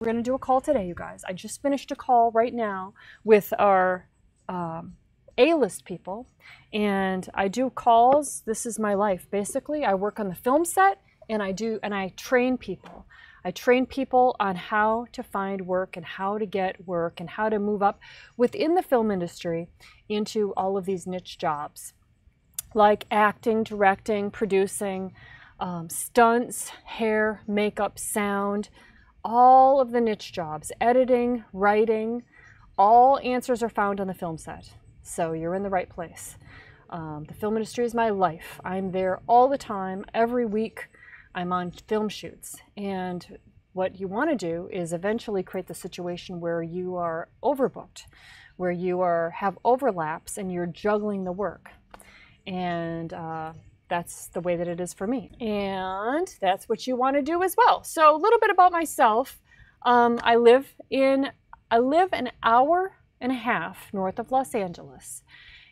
We're going to do a call today, you guys. I just finished a call right now with our A-list people, and I do calls. This is my life. Basically, I work on the film set, and I train people. I train people on how to find work and how to get work and how to move up within the film industry into all of these niche jobs, like acting, directing, producing, stunts, hair, makeup, sound, all of the niche jobs, editing, writing, all answers are found on the film set. So you're in the right place. The film industry is my life. I'm there all the time. Every week I'm on film shoots. And what you want to do is eventually create the situation where you are overbooked, where you have overlaps and you're juggling the work. And that's the way that it is for me. And that's what you want to do as well. So a little bit about myself. I live an hour and a half north of Los Angeles.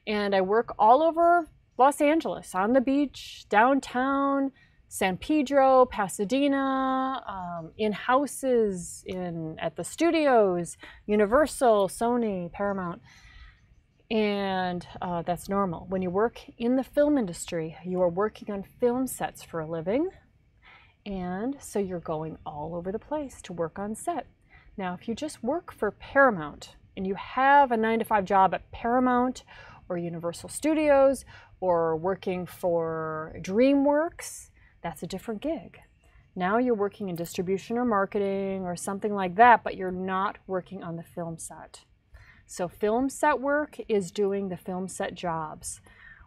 And I work all over Los Angeles, on the beach, downtown, San Pedro, Pasadena, in houses, at the studios, Universal, Sony, Paramount. And that's normal. When you work in the film industry, you are working on film sets for a living. And so you're going all over the place to work on set. Now, if you just work for Paramount and you have a 9-to-5 job at Paramount or Universal Studios or working for DreamWorks, that's a different gig. Now you're working in distribution or marketing or something like that, but you're not working on the film set. So film set work is doing the film set jobs,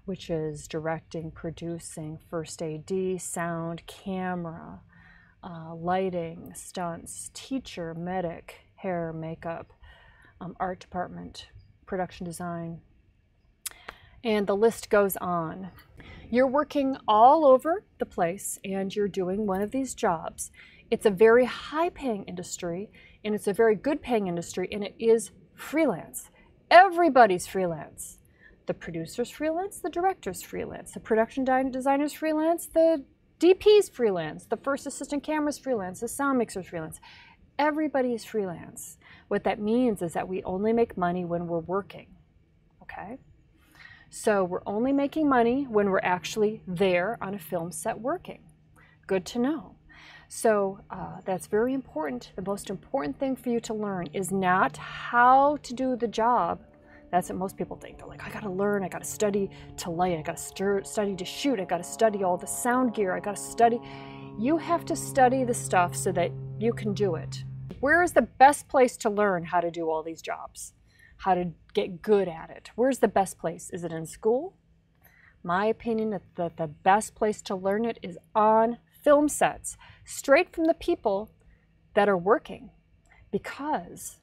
which is directing, producing, first AD, sound, camera, lighting, stunts, teacher, medic, hair, makeup, art department, production design, and the list goes on. You're working all over the place and you're doing one of these jobs. It's a very high-paying industry and it's a very good-paying industry, and it is freelance. Everybody's freelance. The producer's freelance, the director's freelance, the production designer's freelance, the DP's freelance, the first assistant camera's freelance, the sound mixer's freelance. Everybody is freelance. What that means is that we only make money when we're working, okay? So we're only making money when we're actually there on a film set working. Good to know. So that's very important. The most important thing for you to learn is not how to do the job. That's what most people think. They're like, I gotta learn, I gotta study to light, I gotta study to shoot, I gotta study all the sound gear, I gotta study. You have to study the stuff so that you can do it. Where is the best place to learn how to do all these jobs? How to get good at it? Where's the best place? Is it in school? My opinion is that the best place to learn it is on film sets, straight from the people that are working, because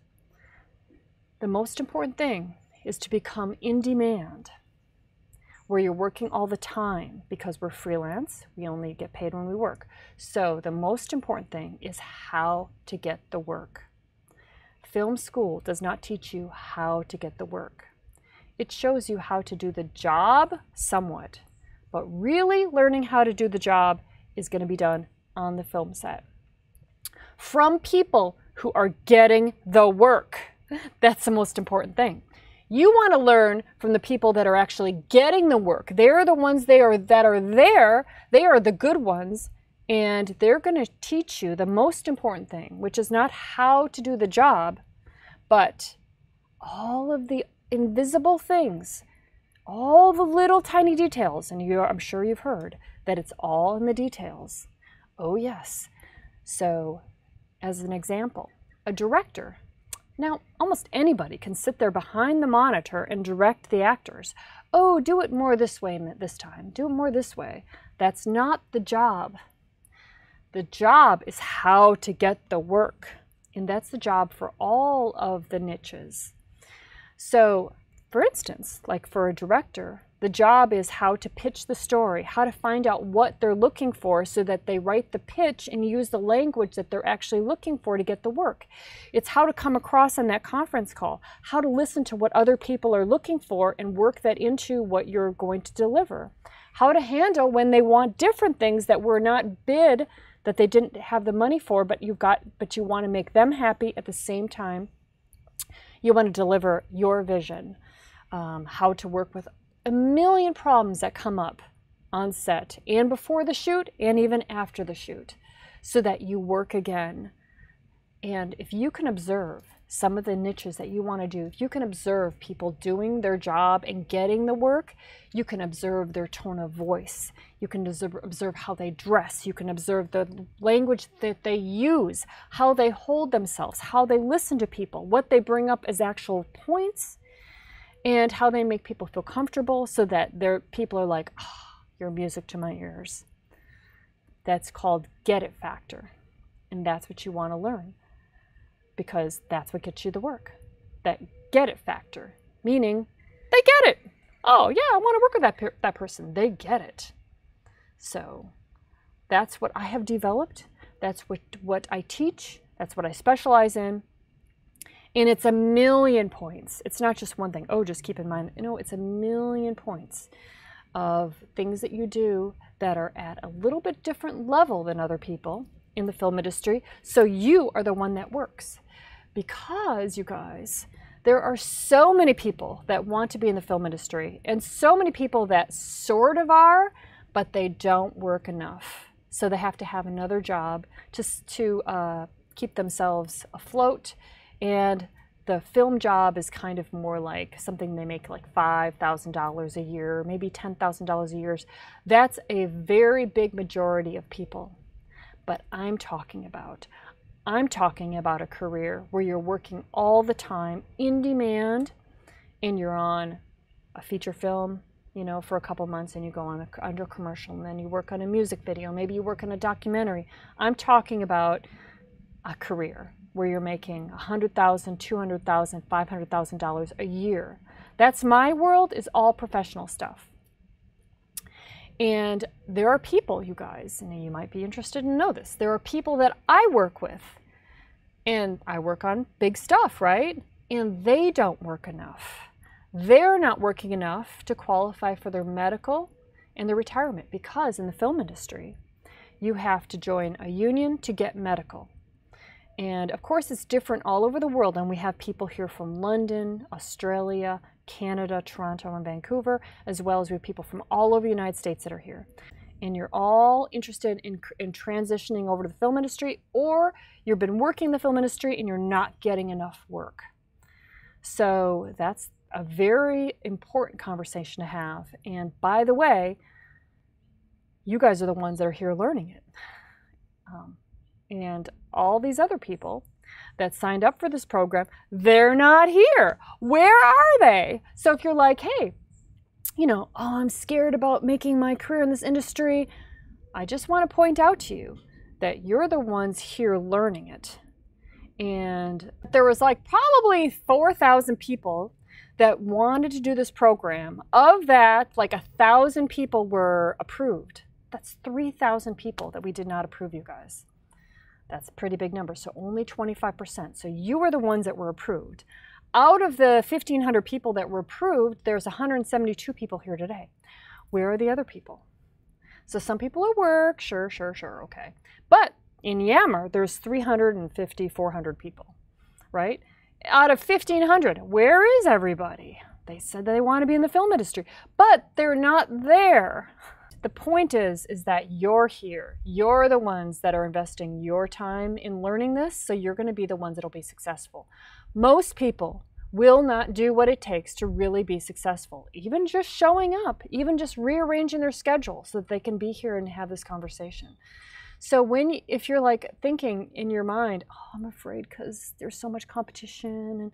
the most important thing is to become in demand, where you're working all the time, because we're freelance, we only get paid when we work. So the most important thing is how to get the work. Film school does not teach you how to get the work. It shows you how to do the job somewhat, but really learning how to do the job is going to be done on the film set from people who are getting the work. That's the most important thing. You want to learn from the people that are actually getting the work. They're the ones that are there. They are the good ones, and they're going to teach you the most important thing, which is not how to do the job, but all of the invisible things, all the little tiny details. And I'm sure you've heard that it's all in the details. Oh yes. So as an example, a director. Now, almost anybody can sit there behind the monitor and direct the actors. Oh, do it more this way this time. Do it more this way. That's not the job. The job is how to get the work. And that's the job for all of the niches. So, for instance, like for a director, the job is how to pitch the story, how to find out what they're looking for so that they write the pitch and use the language that they're actually looking for to get the work. It's how to come across on that conference call, how to listen to what other people are looking for and work that into what you're going to deliver. How to handle when they want different things that were not bid that they didn't have the money for, but you want to make them happy at the same time. You want to deliver your vision, how to work with a million problems that come up on set and before the shoot and even after the shoot, so that you work again. And if you can observe some of the niches that you want to do, if you can observe people doing their job and getting the work, you can observe their tone of voice. You can observe how they dress. You can observe the language that they use, how they hold themselves, how they listen to people, what they bring up as actual points, and how they make people feel comfortable so that people are like, oh, you're music to my ears. That's called get it factor. And that's what you want to learn, because that's what gets you the work. That get it factor, meaning they get it. Oh yeah, I want to work with that person. They get it. So that's what I have developed. That's what I teach. That's what I specialize in. And it's a million points. It's not just one thing. Oh, just keep in mind. No, it's a million points of things that you do that are at a little bit different level than other people in the film industry. So you are the one that works. Because, you guys, there are so many people that want to be in the film industry and so many people that sort of are, but they don't work enough. So they have to have another job to keep themselves afloat. And the film job is kind of more like something they make like $5,000 a year, maybe $10,000 a year. That's a very big majority of people. But I'm talking about a career where you're working all the time in demand, and you're on a feature film, you know, for a couple months, and you go on under commercial, and then you work on a music video, maybe you work on a documentary. I'm talking about a career where you're making $100,000, $200,000, $500,000 a year. That's my world, is all professional stuff. And there are people, you guys, and you might be interested to know this, there are people that I work with, and I work on big stuff, right? And they don't work enough. They're not working enough to qualify for their medical and their retirement, because in the film industry, you have to join a union to get medical. And of course, it's different all over the world. And we have people here from London, Australia, Canada, Toronto, and Vancouver, as well as we have people from all over the United States that are here. And you're all interested in transitioning over to the film industry, or you've been working in the film industry and you're not getting enough work. So that's a very important conversation to have. And by the way, you guys are the ones that are here learning it. And all these other people that signed up for this program, they're not here. Where are they? So if you're like, hey, you know, oh, I'm scared about making my career in this industry, I just want to point out to you that you're the ones here learning it. And there was like probably 4,000 people that wanted to do this program. Of that, like 1,000 people were approved. That's 3,000 people that we did not approve, you guys. That's a pretty big number, so only 25%. So you were the ones that were approved. Out of the 1,500 people that were approved, there's 172 people here today. Where are the other people? So some people at work, sure, okay. But in Yammer, there's 350, 400 people, right? Out of 1,500, where is everybody? They said that they want to be in the film industry, but they're not there. The point is that you're here. You're the ones that are investing your time in learning this, so you're going to be the ones that will be successful. Most people will not do what it takes to really be successful. Even just showing up, even just rearranging their schedule so that they can be here and have this conversation. So if you're like thinking in your mind, oh, I'm afraid because there's so much competition, and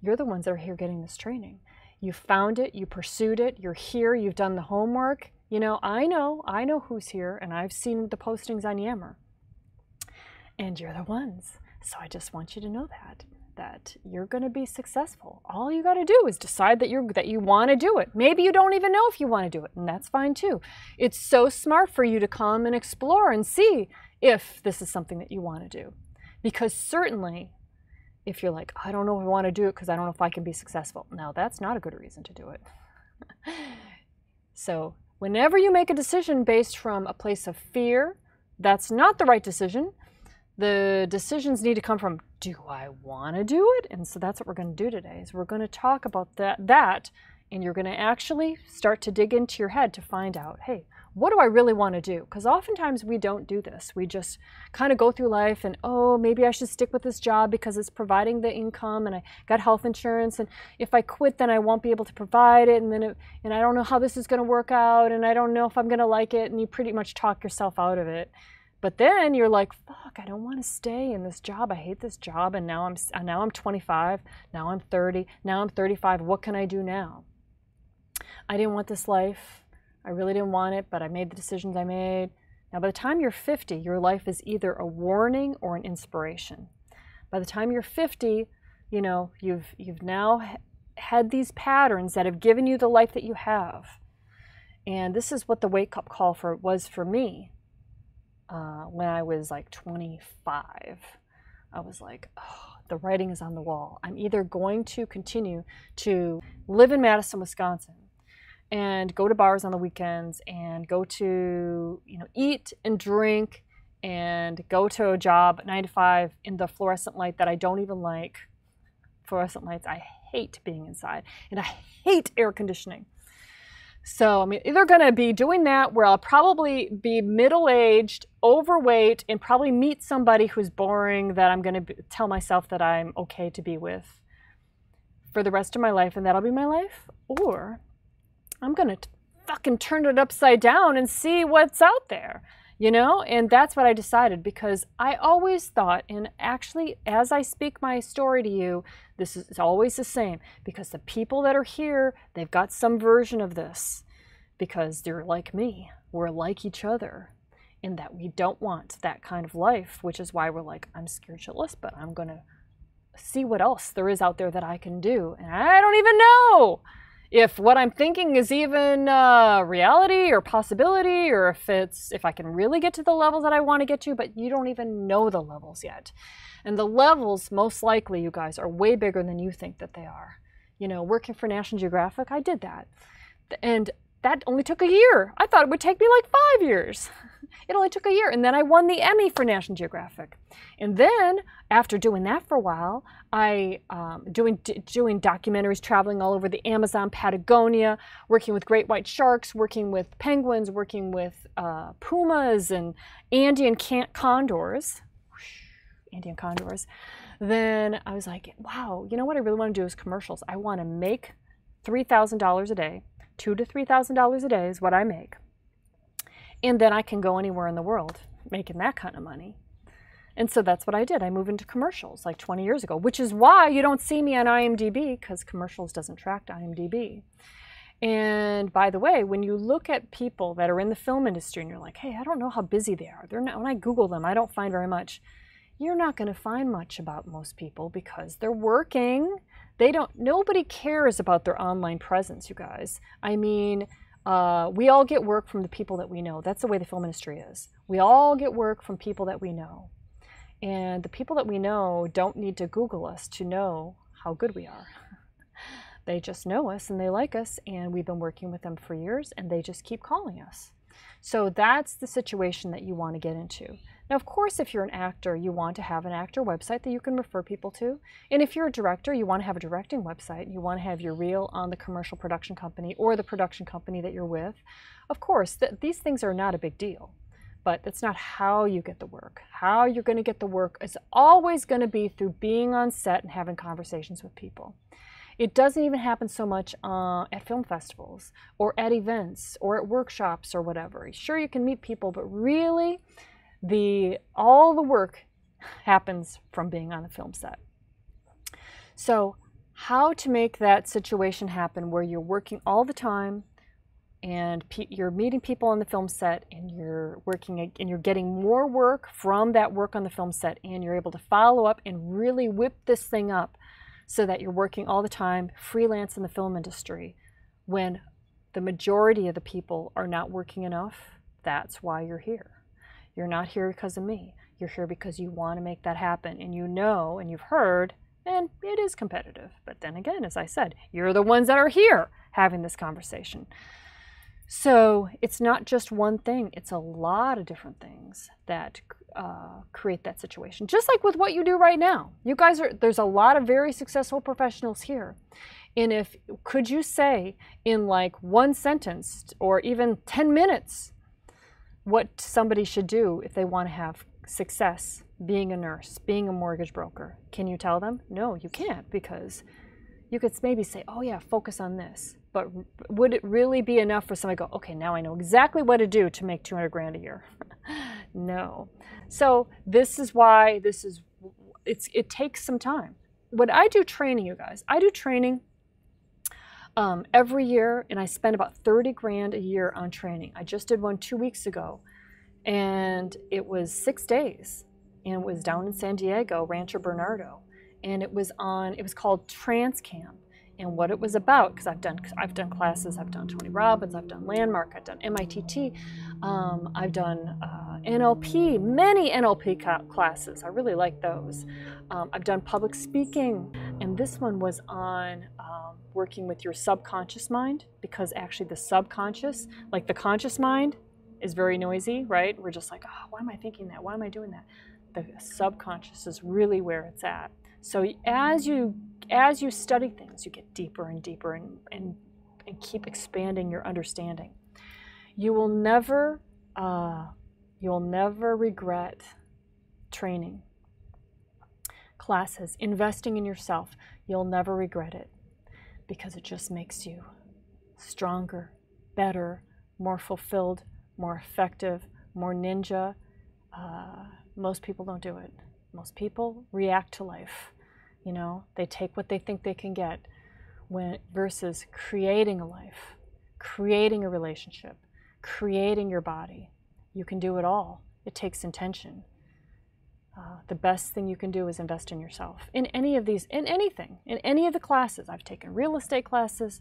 you're the ones that are here getting this training. You found it, you pursued it, you're here, you've done the homework. You know, I know who's here, and I've seen the postings on Yammer. And you're the ones. So I just want you to know that you're going to be successful. All you got to do is decide that you want to do it. Maybe you don't even know if you want to do it, and that's fine too. It's so smart for you to come and explore and see if this is something that you want to do. Because certainly, if you're like, I don't know if I want to do it because I don't know if I can be successful. Now, that's not a good reason to do it. So whenever you make a decision based from a place of fear, that's not the right decision. The decisions need to come from, do I want to do it? And so that's what we're going to do today, is we're going to talk about that, and you're going to actually start to dig into your head to find out, hey, what do I really want to do? Because oftentimes we don't do this. We just kind of go through life and, oh, maybe I should stick with this job because it's providing the income and I got health insurance, and if I quit then I won't be able to provide it, and I don't know how this is going to work out, and I don't know if I'm going to like it, and you pretty much talk yourself out of it. But then you're like, fuck, I don't want to stay in this job. I hate this job, and now I'm 25, now I'm 30, now I'm 35. What can I do now? I didn't want this life. I really didn't want it, but I made the decisions I made. Now, by the time you're 50, your life is either a warning or an inspiration. By the time you're 50, you know, you've now had these patterns that have given you the life that you have. And this is what the wake-up call was for me. When I was like 25, I was like, oh, the writing is on the wall. I'm either going to continue to live in Madison, Wisconsin, and go to bars on the weekends, and go to, you know, eat and drink, and go to a job 9 to 5 in the fluorescent light that I don't even like. Fluorescent lights, I hate being inside, and I hate air conditioning. So I'm either going to be doing that, where I'll probably be middle-aged, overweight, and probably meet somebody who's boring that I'm going to tell myself that I'm okay to be with for the rest of my life, and that'll be my life. Or I'm going to fucking turn it upside down and see what's out there, you know? And that's what I decided, because I always thought, and actually as I speak my story to you, this is always the same, because the people that are here, they've got some version of this, because they're like me. We're like each other in that we don't want that kind of life, which is why we're like, I'm scared shitless, but I'm going to see what else there is out there that I can do. And I don't even know if what I'm thinking is even reality or possibility, or if I can really get to the levels that I want to get to, but you don't even know the levels yet. And the levels, most likely, you guys, are way bigger than you think that they are. You know, working for National Geographic, I did that. And that only took a year. I thought it would take me like 5 years. It only took a year. And then I won the Emmy for National Geographic. And then, after doing that for a while, I doing documentaries, traveling all over the Amazon, Patagonia, working with great white sharks, working with penguins, working with pumas and Andean condors. Andean condors. Then I was like, wow, you know what I really want to do is commercials. I want to make $3,000 a day. $2,000 to $3,000 a day is what I make. And then I can go anywhere in the world making that kind of money. And so that's what I did. I moved into commercials like 20 years ago, which is why you don't see me on IMDb, because commercials doesn't track to IMDb. And by the way, when you look at people that are in the film industry and you're like, hey, I don't know how busy they are. They're not, when I Google them, I don't find very much. You're not going to find much about most people because they're working. Nobody cares about their online presence, you guys. I mean, we all get work from the people that we know. That's the way the film industry is. We all get work from people that we know. And the people that we know don't need to Google us to know how good we are. They just know us and they like us, and we've been working with them for years, and they just keep calling us. So that's the situation that you want to get into. Now, of course, if you're an actor, you want to have an actor website that you can refer people to. And if you're a director, you want to have a directing website. You want to have your reel on the commercial production company or the production company that you're with. Of course, these things are not a big deal, but that's not how you get the work. How you're going to get the work is always going to be through being on set and having conversations with people. It doesn't even happen so much at film festivals or at events or at workshops or whatever. Sure, you can meet people, but really, all the work happens from being on the film set. So how to make that situation happen where you're working all the time and you're meeting people on the film set, and you're working and you're getting more work from that work on the film set, and you're able to follow up and really whip this thing up so that you're working all the time freelance in the film industry when the majority of the people are not working enough. That's why you're here. You're not here because of me. You're here because you want to make that happen, and you know, and you've heard, and it is competitive. But then again, as I said, you're the ones that are here having this conversation. So it's not just one thing, it's a lot of different things that create that situation. Just like with what you do right now. You guys there's a lot of very successful professionals here. And could you say in like one sentence or even 10 minutes what somebody should do if they want to have success being a nurse, being a mortgage broker? Can you tell them? No, you can't, because you could maybe say, oh yeah, focus on this. But would it really be enough for somebody to go, okay, now I know exactly what to do to make 200 grand a year? No. So this is why it takes some time. When I do training, you guys, I do training every year, and I spend about 30 grand a year on training. I just did one 2 weeks ago, and it was 6 days, and it was down in San Diego, Rancho Bernardo, and it was called TransCamp. And what it was about, because I've done classes, I've done Tony Robbins, I've done Landmark, I've done MITT, I've done NLP, many NLP classes. I really like those. I've done public speaking, and this one was on working with your subconscious mind, because actually the subconscious, like the conscious mind, is very noisy, right? We're just like, oh, why am I thinking that? Why am I doing that? The subconscious is really where it's at. So as you study things, you get deeper and deeper and keep expanding your understanding. You will never regret training, classes, investing in yourself. You'll never regret it, because it just makes you stronger, better, more fulfilled, more effective, more ninja. Most people don't do it. Most people react to life. You know, they take what they think they can get, versus creating a life, creating a relationship, creating your body. You can do it all. It takes intention. The best thing you can do is invest in yourself. In any of these, in anything, in any of the classes. I've taken real estate classes.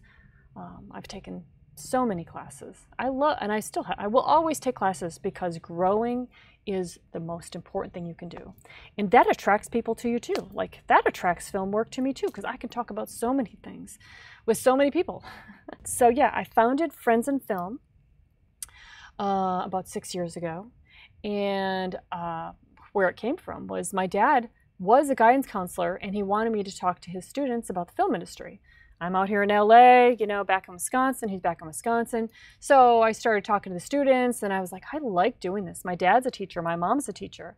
I've taken so many classes. I will always take classes, because growing is the most important thing you can do. And that attracts people to you too. Like, that attracts film work to me too, because I can talk about so many things with so many people. So yeah, I founded Friends in Film about 6 years ago. And where it came from was my dad was a guidance counselor, and he wanted me to talk to his students about the film industry. I'm out here in LA, you know, back in Wisconsin. He's back in Wisconsin. So I started talking to the students, and I was like, I like doing this. My dad's a teacher. My mom's a teacher.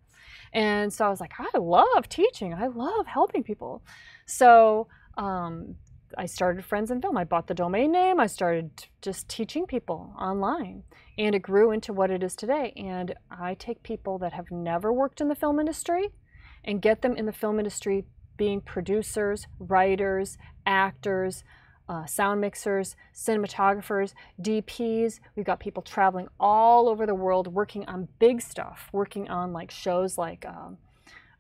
And so I was like, I love teaching. I love helping people. So I started Friends in Film. I bought the domain name. I started just teaching people online. And it grew into what it is today. And I take people that have never worked in the film industry and get them in the film industry, being producers, writers, actors, sound mixers, cinematographers, DPs. We've got people traveling all over the world working on big stuff, working on like shows like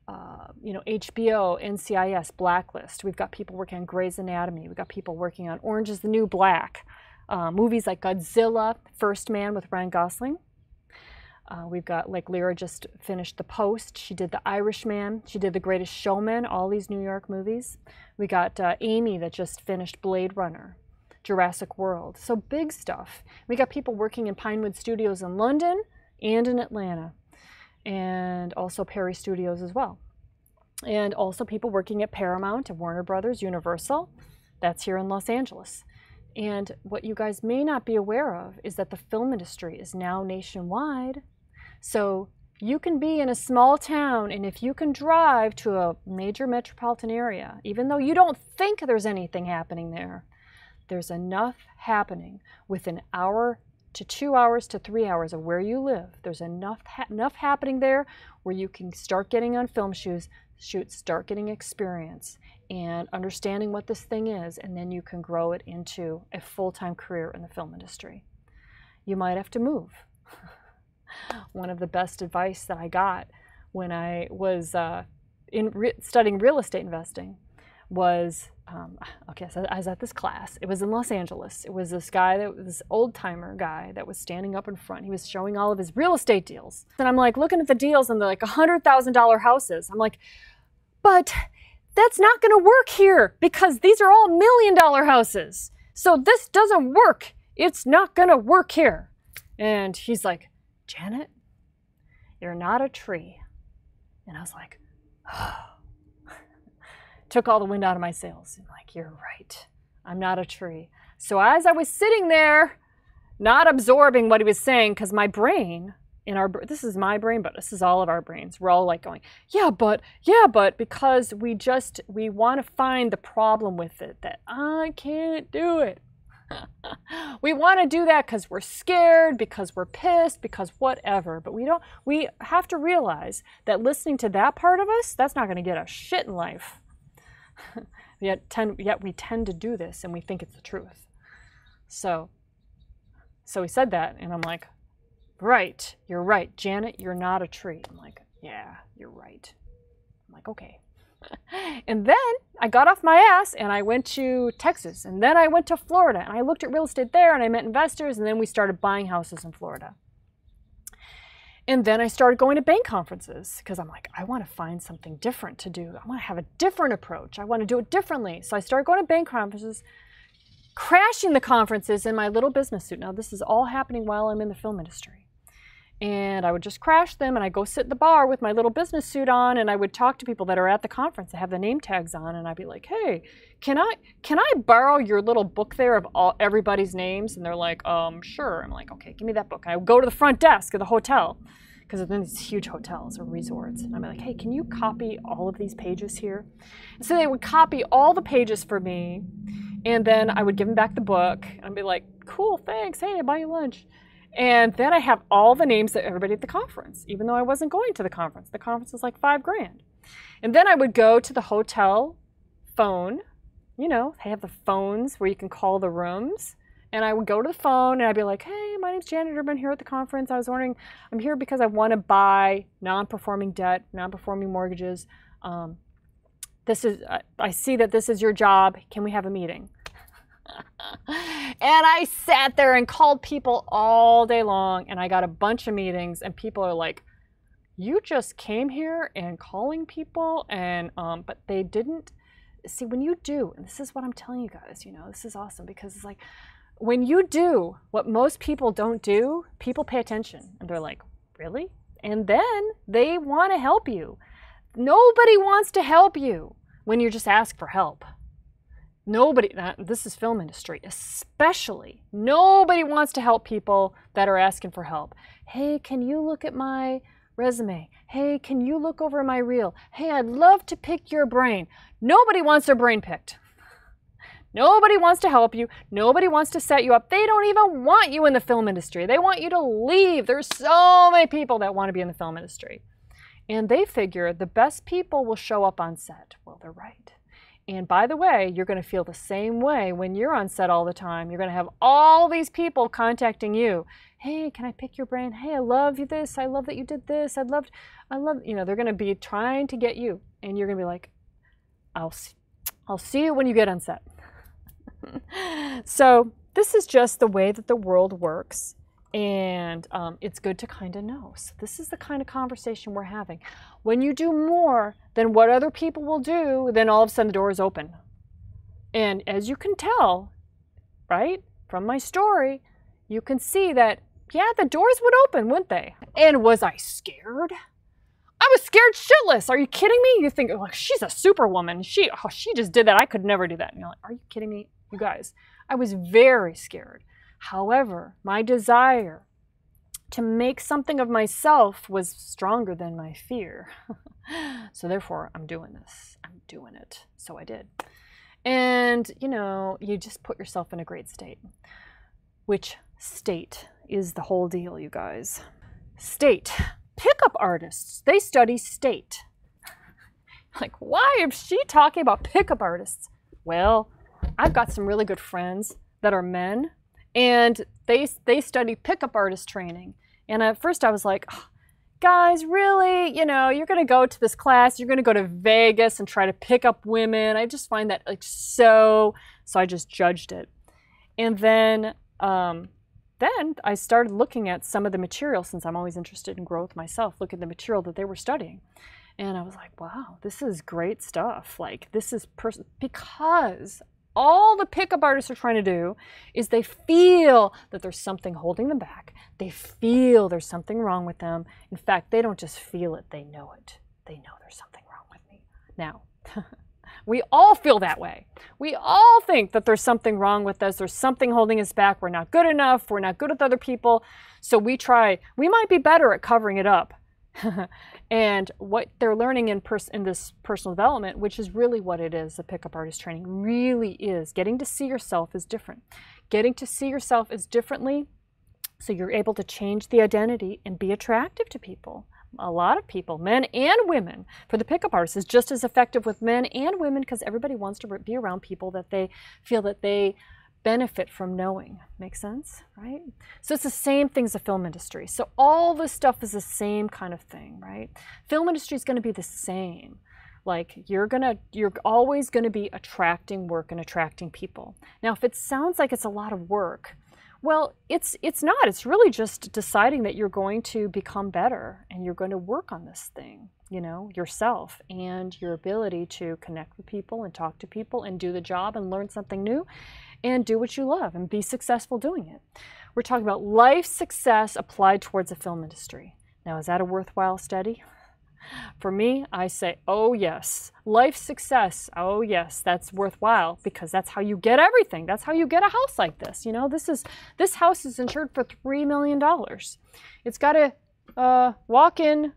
HBO, NCIS, Blacklist. We've got people working on Grey's Anatomy. We've got people working on Orange is the New Black. Movies like Godzilla, First Man with Ryan Gosling. We've got, like, Lyra just finished The Post. She did The Irishman. She did The Greatest Showman, all these New York movies. We got Amy that just finished Blade Runner, Jurassic World. So big stuff. We got people working in Pinewood Studios in London and in Atlanta, and also Perry Studios as well. And also people working at Paramount and Warner Brothers, Universal. That's here in Los Angeles. And what you guys may not be aware of is that the film industry is now nationwide. So you can be in a small town, and if you can drive to a major metropolitan area, even though you don't think there's anything happening there, there's enough happening within an hour to 2 hours to 3 hours of where you live. There's enough happening there where you can start getting on film shoots, start getting experience and understanding what this thing is, and then you can grow it into a full-time career in the film industry. You might have to move. One of the best advice that I got when I was studying real estate investing was, so I was at this class. It was in Los Angeles. It was this guy, this old-timer guy that was standing up in front. He was showing all of his real estate deals. And I'm like looking at the deals, and they're like $100,000 houses. I'm like, but that's not going to work here, because these are all $1 million houses. So this doesn't work It's not gonna work here. And he's like, Janet, you're not a tree. And I was like, oh. Took all the wind out of my sails. I'm like, you're right. I'm not a tree. So as I was sitting there, not absorbing what he was saying, because my brain, this is my brain, but this is all of our brains. We're all like going, yeah, but, because we want to find the problem with it, that I can't do it. We want to do that because we're scared, because we're pissed, because whatever. But we have to realize that listening to that part of us, that's not going to get us shit in life. Yet we tend to do this and we think it's the truth. So he said that and I'm like, right, you're right. Janet, you're not a tree. I'm like, yeah, you're right. I'm like, okay. And then I got off my ass and I went to Texas and then I went to Florida and I looked at real estate there and I met investors and then we started buying houses in Florida. And then I started going to bank conferences because I'm like, I want to find something different to do. I want to have a different approach. I want to do it differently. So I started going to bank conferences, crashing the conferences in my little business suit. Now this is all happening while I'm in the film industry. And I would just crash them and I'd go sit at the bar with my little business suit on and I would talk to people that are at the conference that have the name tags on and I'd be like, hey, can I borrow your little book there of everybody's names? And they're like, sure. I'm like, okay, give me that book. And I would go to the front desk of the hotel because then these huge hotels or resorts. And I'm like, hey, can you copy all of these pages here? And so they would copy all the pages for me and then I would give them back the book and I'd be like, cool, thanks. Hey, I'll buy you lunch. And then I have all the names of everybody at the conference, even though I wasn't going to the conference. The conference was like $5,000. And then I would go to the hotel phone. You know, they have the phones where you can call the rooms. And I would go to the phone and I'd be like, hey, my name's Janet Urban here at the conference. I was wondering, I'm here because I want to buy non-performing debt, non-performing mortgages. I see that this is your job. Can we have a meeting? And I sat there and called people all day long and I got a bunch of meetings and people are like, you just came here and calling people and but they didn't see when you do, and this is what I'm telling you guys, you know, this is awesome because it's like when you do what most people don't do, people pay attention and they're like, really? And then they want to help you. Nobody wants to help you when you just ask for help. Nobody, this is film industry, especially. Nobody wants to help people that are asking for help. Hey, can you look at my resume? Hey, can you look over my reel? Hey, I'd love to pick your brain. Nobody wants their brain picked. Nobody wants to help you. Nobody wants to set you up. They don't even want you in the film industry. They want you to leave. There's so many people that want to be in the film industry. And they figure the best people will show up on set. Well, they're right. And by the way, you're going to feel the same way when you're on set all the time. You're going to have all these people contacting you. Hey, can I pick your brain? Hey, I love you this. I love that you did this. I love, you know, they're going to be trying to get you. And you're going to be like, I'll see you when you get on set. So this is just the way that the world works. And it's good to kind of know. So this is the kind of conversation we're having. When you do more than what other people will do, then all of a sudden the door is open. And as you can tell, right, from my story, you can see that, yeah, the doors would open, wouldn't they? And was I scared? I was scared shitless. Are you kidding me? You think, oh, she's a superwoman. She just did that. I could never do that. And you're like, are you kidding me? You guys, I was very scared. However, my desire to make something of myself was stronger than my fear. So therefore, I'm doing this. I'm doing it. So I did. And, you know, you just put yourself in a great state. Which state is the whole deal, you guys. State. Pickup artists, they study state. Like, why is she talking about pickup artists? Well, I've got some really good friends that are men. And they study pickup artist training. And at first I was like, oh, guys, really? You know, you're going to go to this class, you're going to go to Vegas and try to pick up women. I just find that like so I just judged it. And then I started looking at some of the material, since I'm always interested in growth myself, look at the material that they were studying. And I was like, wow, this is great stuff. Like, this is because all the pickup artists are trying to do is they feel that there's something holding them back. They feel there's something wrong with them. In fact, they don't just feel it, they know it. They know there's something wrong with me. Now, we all feel that way. We all think that there's something wrong with us. There's something holding us back. We're not good enough. We're not good with other people. So we might be better at covering it up. And what they're learning in this personal development, which is really what it is, the pickup artist training really is getting to see yourself as different. Getting to see yourself as differently so you're able to change the identity and be attractive to people. A lot of people, men and women, for the pickup artist is just as effective with men and women because everybody wants to be around people that they feel that they benefit from knowing. Make sense, right? So it's the same thing as the film industry. So all this stuff is the same kind of thing, right? Film industry is going to be the same. Like you're always going to be attracting work and attracting people. Now, if it sounds like it's a lot of work, well, it's not. It's really just deciding that you're going to become better and you're going to work on this thing, you know, yourself and your ability to connect with people and talk to people and do the job and learn something new and do what you love and be successful doing it. We're talking about life success applied towards the film industry. Now, is that a worthwhile study? For me, I say, oh yes. Life success, oh yes, that's worthwhile because that's how you get everything. That's how you get a house like this. You know, this house is insured for $3 million. It's got a walk-in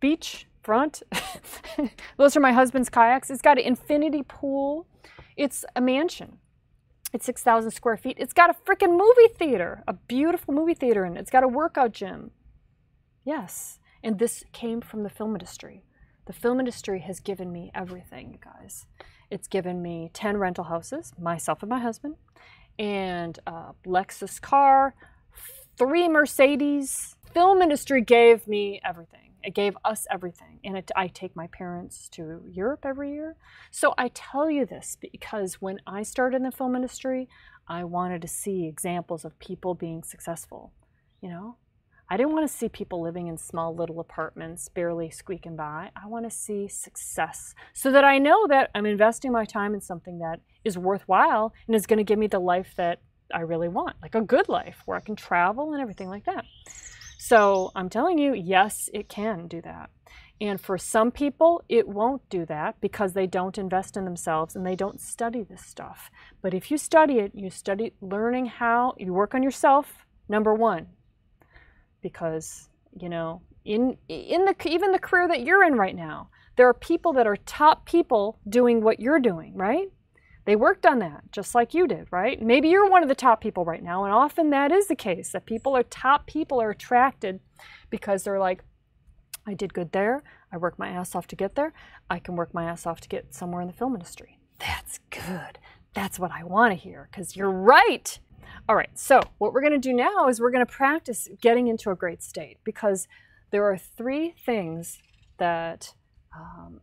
beach front. Those are my husband's kayaks. It's got an infinity pool. It's a mansion. It's 6,000 square feet. It's got a freaking movie theater, a beautiful movie theater in it. It's got a workout gym. Yes. And this came from the film industry. The film industry has given me everything, you guys. It's given me 10 rental houses, myself and my husband, and a Lexus car, 3 Mercedes. Film industry gave me everything. It gave us everything. And I take my parents to Europe every year. So I tell you this because when I started in the film industry, I wanted to see examples of people being successful, you know? I didn't want to see people living in small little apartments, barely squeaking by. I want to see success so that I know that I'm investing my time in something that is worthwhile and is going to give me the life that I really want, like a good life where I can travel and everything like that. So I'm telling you, yes, it can do that. And for some people, it won't do that because they don't invest in themselves and they don't study this stuff. But if you study it, you study learning how you work on yourself, number one. Because, you know, even the career that you're in right now, there are people that are top people doing what you're doing, right? They worked on that just like you did, right? Maybe you're one of the top people right now, and often that is the case, that top people are attracted because they're like, I did good there, I worked my ass off to get there, I can work my ass off to get somewhere in the film industry. That's good. That's what I want to hear, because you're right. All right, so what we're going to do now is we're going to practice getting into a great state because there are 3 things that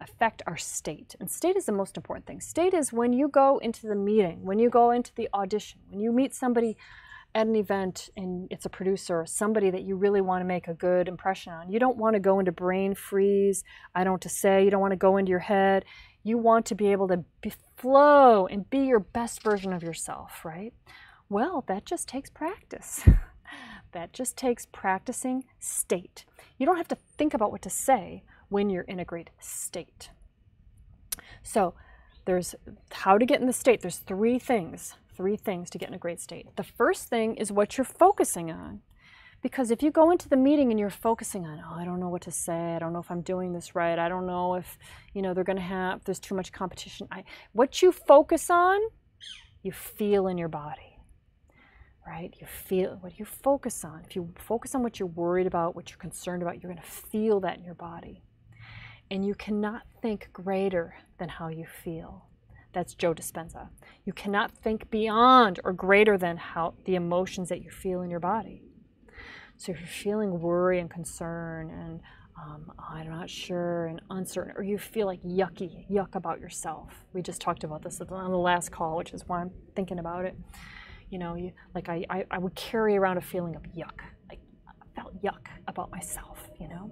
affect our state. And state is the most important thing. State is when you go into the meeting, when you go into the audition, when you meet somebody at an event and it's a producer or somebody that you really want to make a good impression on. You don't want to go into brain freeze, I don't know what to say, you don't want to go into your head. You want to be able to flow and be your best version of yourself, right? Well, that just takes practice. That just takes practicing state. You don't have to think about what to say when you're in a great state. So there's how to get in the state. There's 3 things to get in a great state. The first thing is what you're focusing on. Because if you go into the meeting and you're focusing on, oh, I don't know what to say, I don't know if I'm doing this right, I don't know if, you know, there's too much competition. What you focus on, you feel in your body. Right? You feel what you focus on. If you focus on what you're worried about, what you're concerned about, you're going to feel that in your body. And you cannot think greater than how you feel. That's Joe Dispenza. You cannot think beyond or greater than how the emotions that you feel in your body. So if you're feeling worry and concern and I'm not sure and uncertain, or you feel like yuck about yourself. We just talked about this on the last call, which is why I'm thinking about it. You know, I would carry around a feeling of yuck. Like, I felt yuck about myself, you know.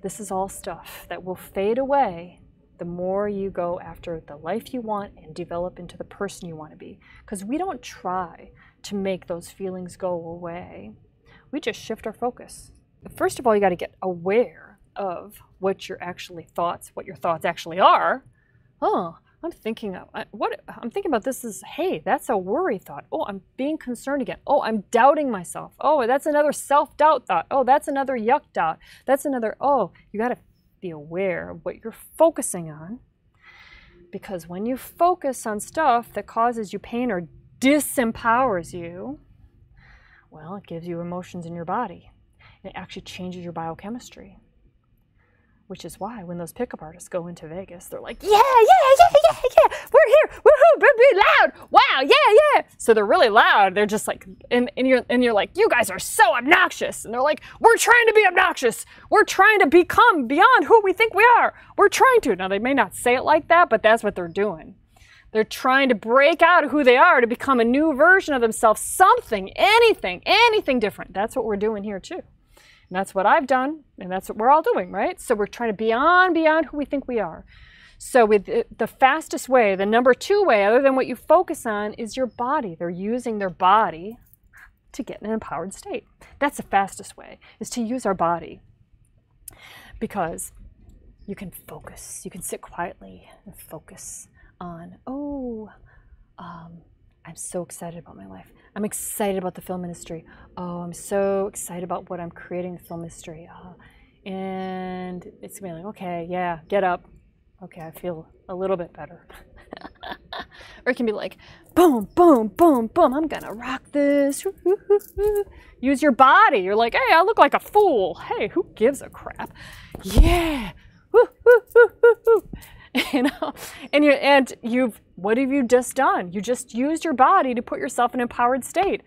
This is all stuff that will fade away the more you go after the life you want and develop into the person you want to be. Because we don't try to make those feelings go away. We just shift our focus. First of all, you got to get aware of what your thoughts actually are. Oh, I'm thinking about this as, hey, that's a worry thought. Oh, I'm being concerned again. Oh, I'm doubting myself. Oh, that's another self-doubt thought. Oh, that's another yuck doubt. That's another, oh, you got to be aware of what you're focusing on. Because when you focus on stuff that causes you pain or disempowers you, well, it gives you emotions in your body. And it actually changes your biochemistry. Which is why when those pickup artists go into Vegas, they're like, yeah, we're here, woohoo, be loud, wow, yeah. So they're really loud. They're just like, and you're like, you guys are so obnoxious. And they're like, we're trying to be obnoxious. We're trying to become beyond who we think we are. We're trying to. Now, they may not say it like that, but that's what they're doing. They're trying to break out of who they are to become a new version of themselves, something, anything different. That's what we're doing here too. And that's what I've done, and that's what we're all doing, right? So we're trying to beyond who we think we are. So with the fastest way, the number 2 way, other than what you focus on, is your body. They're using their body to get in an empowered state. That's the fastest way, is to use our body. Because you can focus. You can sit quietly and focus on, I'm so excited about my life. I'm excited about the film industry. Oh, I'm so excited about what I'm creating in the film industry. And it's gonna be like, okay, yeah, get up. Okay, I feel a little bit better. Or it can be like, boom, boom, boom, boom, I'm gonna rock this. Use your body. You're like, hey, I look like a fool. Hey, who gives a crap? Yeah. You know, what have you just done? You just used your body to put yourself in an empowered state.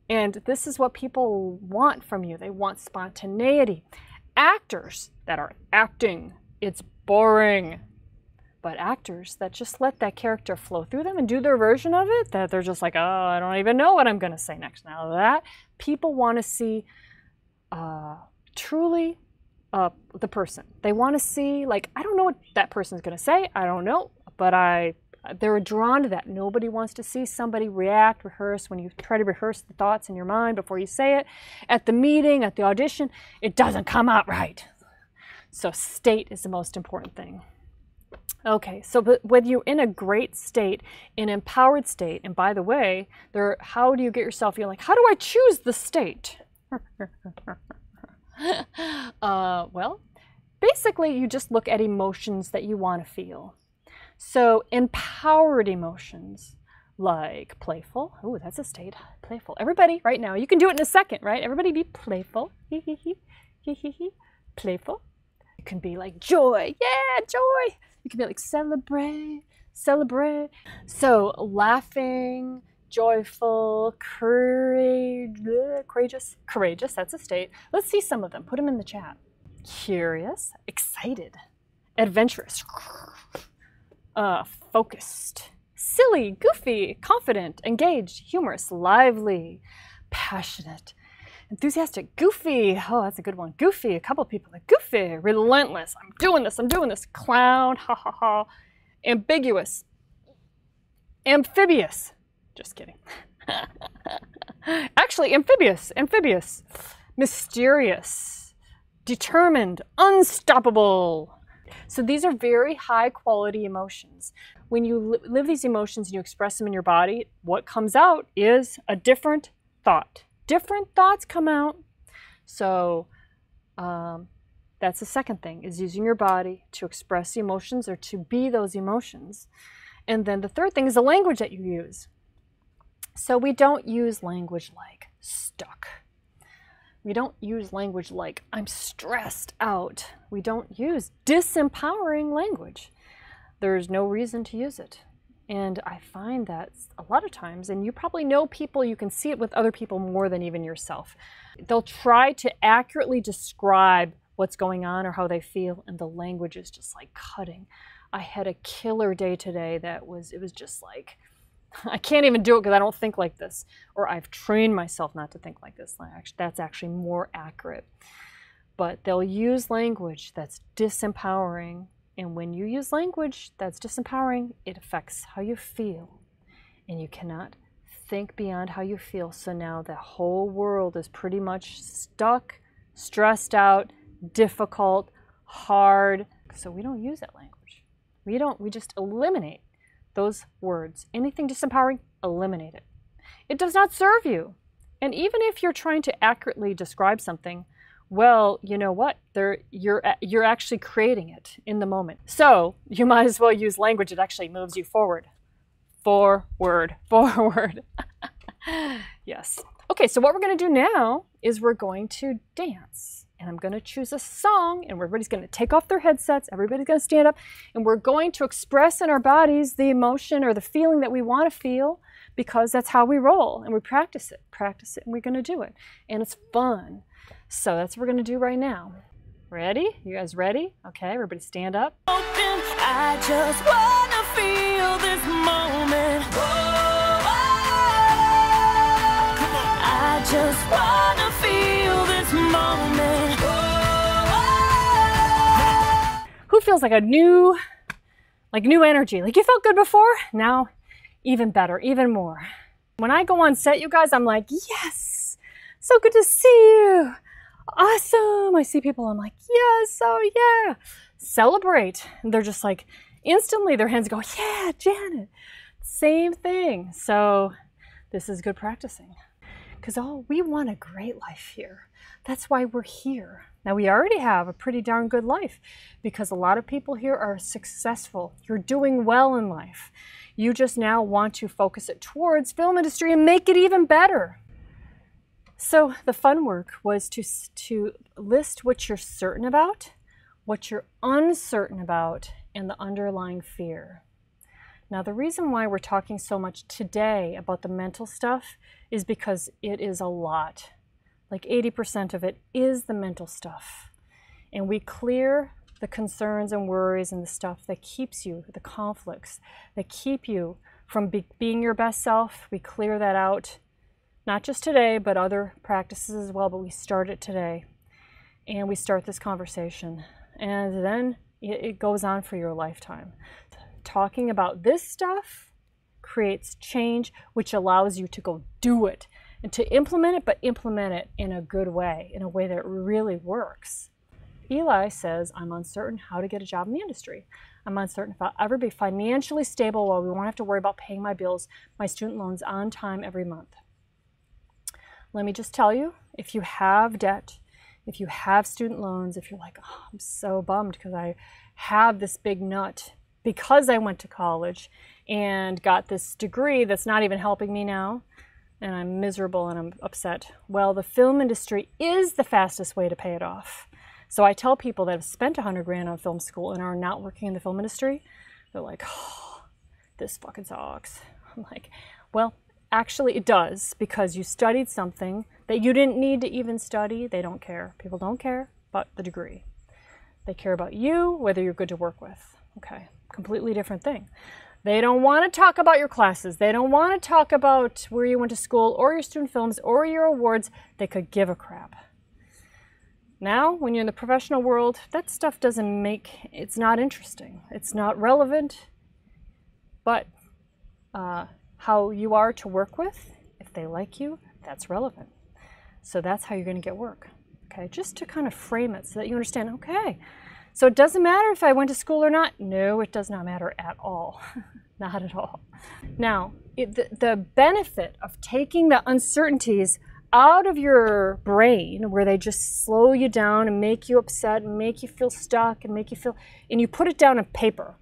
And this is what people want from you. They want spontaneity. Actors that are acting, it's boring. But actors that just let that character flow through them and do their version of it, that they're just like, oh, I don't even know what I'm going to say next. Now that people want to see truly the person. They want to see, like, I don't know what that person's going to say. I don't know, but they're drawn to that. Nobody wants to see somebody rehearse. When you try to rehearse the thoughts in your mind before you say it, at the meeting, at the audition, it doesn't come out right. So state is the most important thing. Okay, so but when you're in a great state, an empowered state, and by the way, how do you get yourself, you're like, how do I choose the state? Well, basically you just look at emotions that you want to feel. So empowered emotions like playful. Oh, that's a state. Playful. Everybody right now, you can do it in a second, right? Everybody be playful. Playful. It can be like joy. Yeah, joy. You can be like celebrate. So laughing, joyful, courageous, that's a state. Let's see some of them. Put them in the chat. Curious, excited, adventurous, focused, silly, goofy, confident, engaged, humorous, lively, passionate, enthusiastic, goofy. Oh, that's a good one. Goofy, a couple people like goofy, relentless. I'm doing this. Clown, ha ha ha. Ambiguous, amphibious. Just kidding. Actually, amphibious. Mysterious, determined, unstoppable. So these are very high quality emotions. When you live these emotions and you express them in your body, what comes out is a different thought. Different thoughts come out. So that's the second thing, is using your body to express the emotions or to be those emotions. And then the third thing is the language that you use. So we don't use language like stuck. We don't use language like I'm stressed out. We don't use disempowering language. There's no reason to use it. And I find that a lot of times, and you probably know people, you can see it with other people more than even yourself. They'll try to accurately describe what's going on or how they feel, and the language is just like cutting. I had a killer day today it was just like, I can't even do it because I don't think like this. Or I've trained myself not to think like this. That's actually more accurate. But they'll use language that's disempowering And when you use language that's disempowering, it affects how you feel. And you cannot think beyond how you feel. So now the whole world is pretty much stuck, stressed out, difficult, hard. So we don't use that language. We just eliminate those words. Anything disempowering, eliminate it. It does not serve you. And even if you're trying to accurately describe something, well, you know what? You're actually creating it in the moment. So you might as well use language that actually moves you forward. Forward, forward. Yes. Okay, so what we're going to do now is we're going to dance. And I'm going to choose a song, and everybody's going to take off their headsets. Everybody's going to stand up, and we're going to express in our bodies the emotion or the feeling that we want to feel, because that's how we roll, and we practice it, and we're going to do it. And it's fun. So that's what we're going to do right now. Ready? You guys ready? Okay, everybody stand up. I just want to feel this moment. I just want to feel this moment. Who feels like new energy? Like you felt good before? Now, even better, even more. When I go on set, you guys, I'm like, yes, so good to see you. Awesome. I see people, I'm like, yes, oh yeah. Celebrate. And they're just like, instantly their hands go, yeah, Janet. Same thing. So this is good practicing. Because we want a great life here. That's why we're here. Now we already have a pretty darn good life because a lot of people here are successful. You're doing well in life. You just now want to focus it towards film industry and make it even better. So the fun work was to list what you're certain about, what you're uncertain about, and the underlying fear. Now the reason why we're talking so much today about the mental stuff is because it is a lot. Like 80% of it is the mental stuff. And we clear the concerns and worries and the stuff that keeps you, the conflicts that keep you from being your best self. We clear that out, not just today, but other practices as well, but we start it today. And we start this conversation. And then it goes on for your lifetime. Talking about this stuff creates change, which allows you to go do it and to implement it, but implement it in a good way, in a way that really works. Eli says, I'm uncertain how to get a job in the industry. I'm uncertain if I'll ever be financially stable while we won't have to worry about paying my bills, my student loans on time every month. Let me just tell you, if you have debt, if you have student loans, if you're like, oh, I'm so bummed because I have this big nut because I went to college and got this degree that's not even helping me now, and I'm miserable and I'm upset. Well, the film industry is the fastest way to pay it off. So I tell people that have spent $100 grand on film school and are not working in the film industry, they're like, oh, this fucking sucks. I'm like, well, actually it does, because you studied something that you didn't need to even study. They don't care. People don't care about the degree. They care about you, whether you're good to work with. Okay, completely different thing. They don't want to talk about your classes. They don't want to talk about where you went to school or your student films or your awards. They could give a crap. Now, when you're in the professional world, that stuff it's not interesting. It's not relevant. But how you are to work with, if they like you, that's relevant. So that's how you're going to get work. Okay, just to kind of frame it so that you understand, okay, so it doesn't matter if I went to school or not. No, it does not matter at all. Not at all. Now, the benefit of taking the uncertainties out of your brain, where they just slow you down and make you upset and make you feel stuck and and you put it down on paper.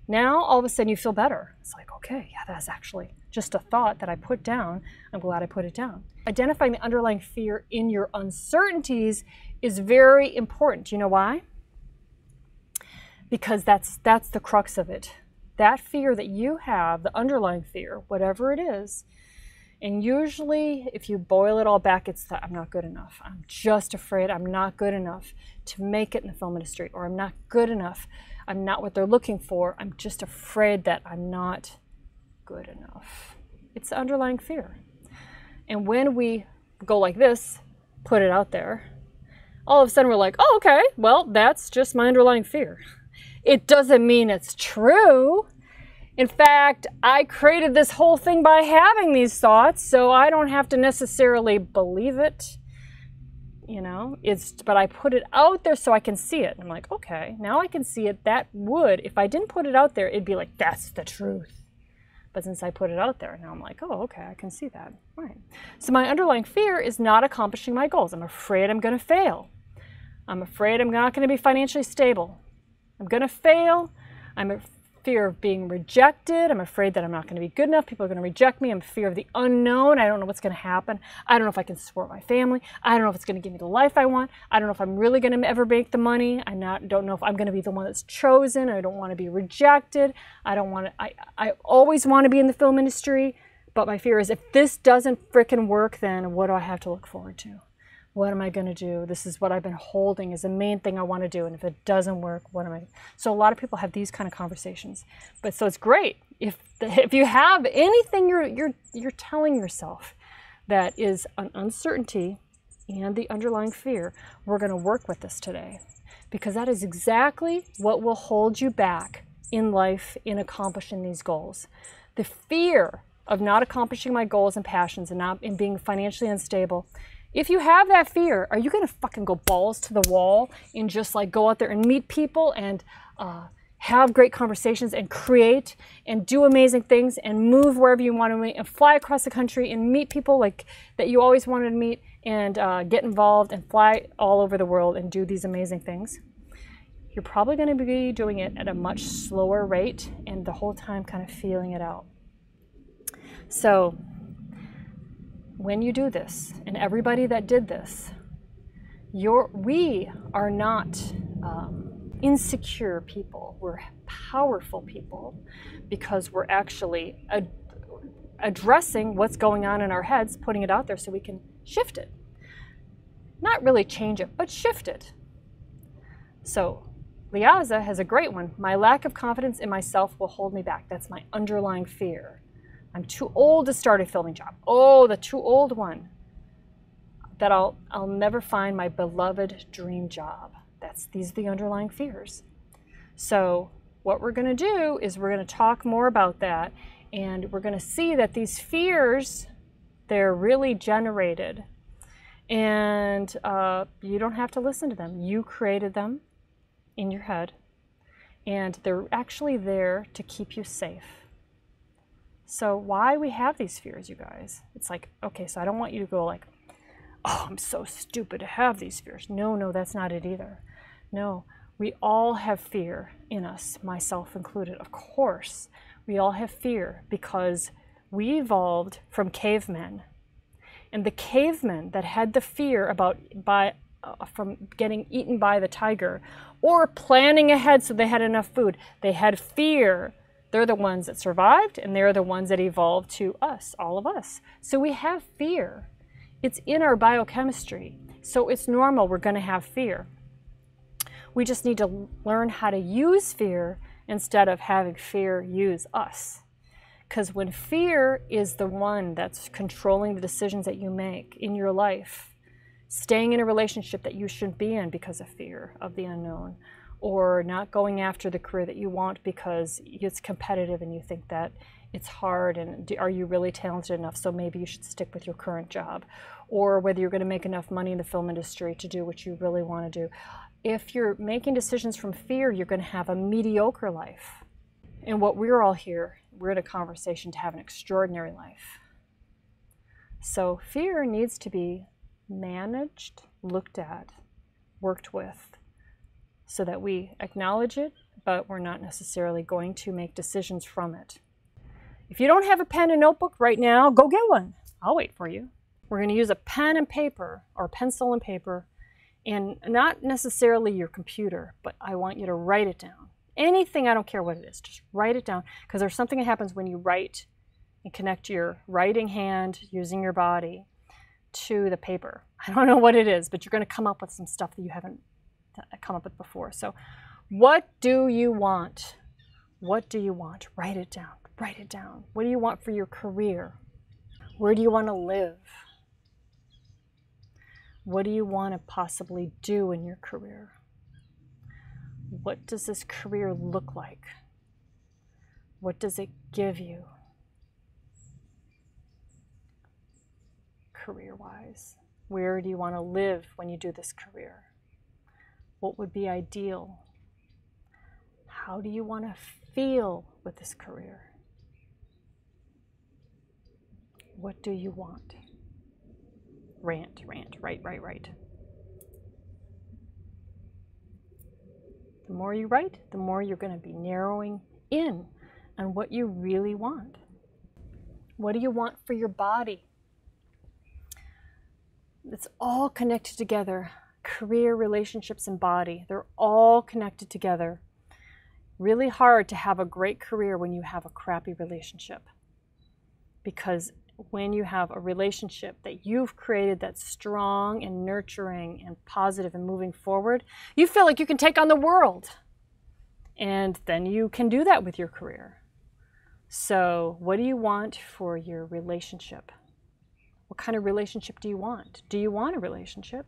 Now, all of a sudden you feel better. It's like, okay, yeah, that's actually just a thought that I put down. I'm glad I put it down. Identifying the underlying fear in your uncertainties is very important. Do you know why? Because that's the crux of it. That fear that you have, the underlying fear, whatever it is, and usually if you boil it all back, it's that I'm not good enough. I'm just afraid I'm not good enough to make it in the film industry, or I'm not good enough. I'm not what they're looking for. I'm just afraid that I'm not good enough. It's the underlying fear. And when we go like this, put it out there, all of a sudden we're like, oh, okay, well, that's just my underlying fear. it doesn't mean it's true. In fact, I created this whole thing by having these thoughts, so I don't have to necessarily believe it. You know, but I put it out there so I can see it. I'm like, okay, now I can see it. That would, if I didn't put it out there, it'd be like, that's the truth. But since I put it out there, now I'm like, oh, okay, I can see that. Right. So my underlying fear is not accomplishing my goals. I'm afraid I'm going to fail. I'm afraid I'm not going to be financially stable. I'm going to fail. I'm a fear of being rejected. I'm afraid that I'm not going to be good enough. People are going to reject me. I'm fear of the unknown. I don't know what's going to happen. I don't know if I can support my family. I don't know if it's going to give me the life I want. I don't know if I'm really going to ever make the money. Don't know if I'm going to be the one that's chosen. I don't want to be rejected. I always want to be in the film industry, but my fear is if this doesn't frickin' work, then what do I have to look forward to? What am I going to do? This is what I've been holding as the main thing I want to do. And if it doesn't work, what am I? So a lot of people have these kind of conversations. But so it's great if you have anything you're telling yourself that is an uncertainty and the underlying fear, we're going to work with this today, because that is exactly what will hold you back in life in accomplishing these goals. The fear of not accomplishing my goals and passions and being financially unstable. If you have that fear, are you going to fucking go balls to the wall and just like go out there and meet people and have great conversations and create and do amazing things and move wherever you want to meet and fly across the country and meet people like that you always wanted to meet and get involved and fly all over the world and do these amazing things? You're probably going to be doing it at a much slower rate and the whole time kind of feeling it out. So when you do this, and everybody that did this, we are not insecure people. We're powerful people because we're actually addressing what's going on in our heads, putting it out there so we can shift it. Not really change it, but shift it. So Liaza has a great one. My lack of confidence in myself will hold me back. That's my underlying fear. I'm too old to start a filming job. Oh, the too old one. That I'll never find my beloved dream job. These are the underlying fears. So what we're going to do is we're going to talk more about that, and we're going to see that these fears, they're really generated, and you don't have to listen to them. You created them in your head, and they're actually there to keep you safe. So why we have these fears, you guys? It's like, okay, so I don't want you to go like, oh, I'm so stupid to have these fears. No, that's not it either. No, we all have fear in us, myself included. Of course, we all have fear because we evolved from cavemen. And the cavemen that had the fear from getting eaten by the tiger or planning ahead so they had enough food, they had fear. They're the ones that survived, and they're the ones that evolved to us, all of us. So we have fear. It's in our biochemistry. So it's normal we're going to have fear. We just need to learn how to use fear instead of having fear use us. Because when fear is the one that's controlling the decisions that you make in your life, staying in a relationship that you shouldn't be in because of fear of the unknown, or not going after the career that you want because it's competitive and you think that it's hard and are you really talented enough, so maybe you should stick with your current job, or whether you're going to make enough money in the film industry to do what you really want to do. If you're making decisions from fear, you're going to have a mediocre life. And what we're all here, we're in a conversation to have an extraordinary life. So fear needs to be managed, looked at, worked with, so that we acknowledge it, but we're not necessarily going to make decisions from it. If you don't have a pen and notebook right now, go get one. I'll wait for you. We're going to use a pen and paper, or pencil and paper, and not necessarily your computer, but I want you to write it down. Anything, I don't care what it is, just write it down, because there's something that happens when you write and connect your writing hand using your body to the paper. I don't know what it is, but you're going to come up with some stuff that you haven't come up with before. So what do you want? What do you want? Write it down. Write it down. What do you want for your career? Where do you want to live? What do you want to possibly do in your career? What does this career look like? What does it give you? Career-wise, where do you want to live when you do this career? What would be ideal? How do you want to feel with this career? What do you want? Rant, write. The more you write, the more you're going to be narrowing in on what you really want. What do you want for your body? It's all connected together. Career, relationships, and body. They're all connected together. Really hard to have a great career when you have a crappy relationship. Because when you have a relationship that you've created that's strong and nurturing and positive and moving forward, you feel like you can take on the world. And then you can do that with your career. So what do you want for your relationship? What kind of relationship do you want? Do you want a relationship?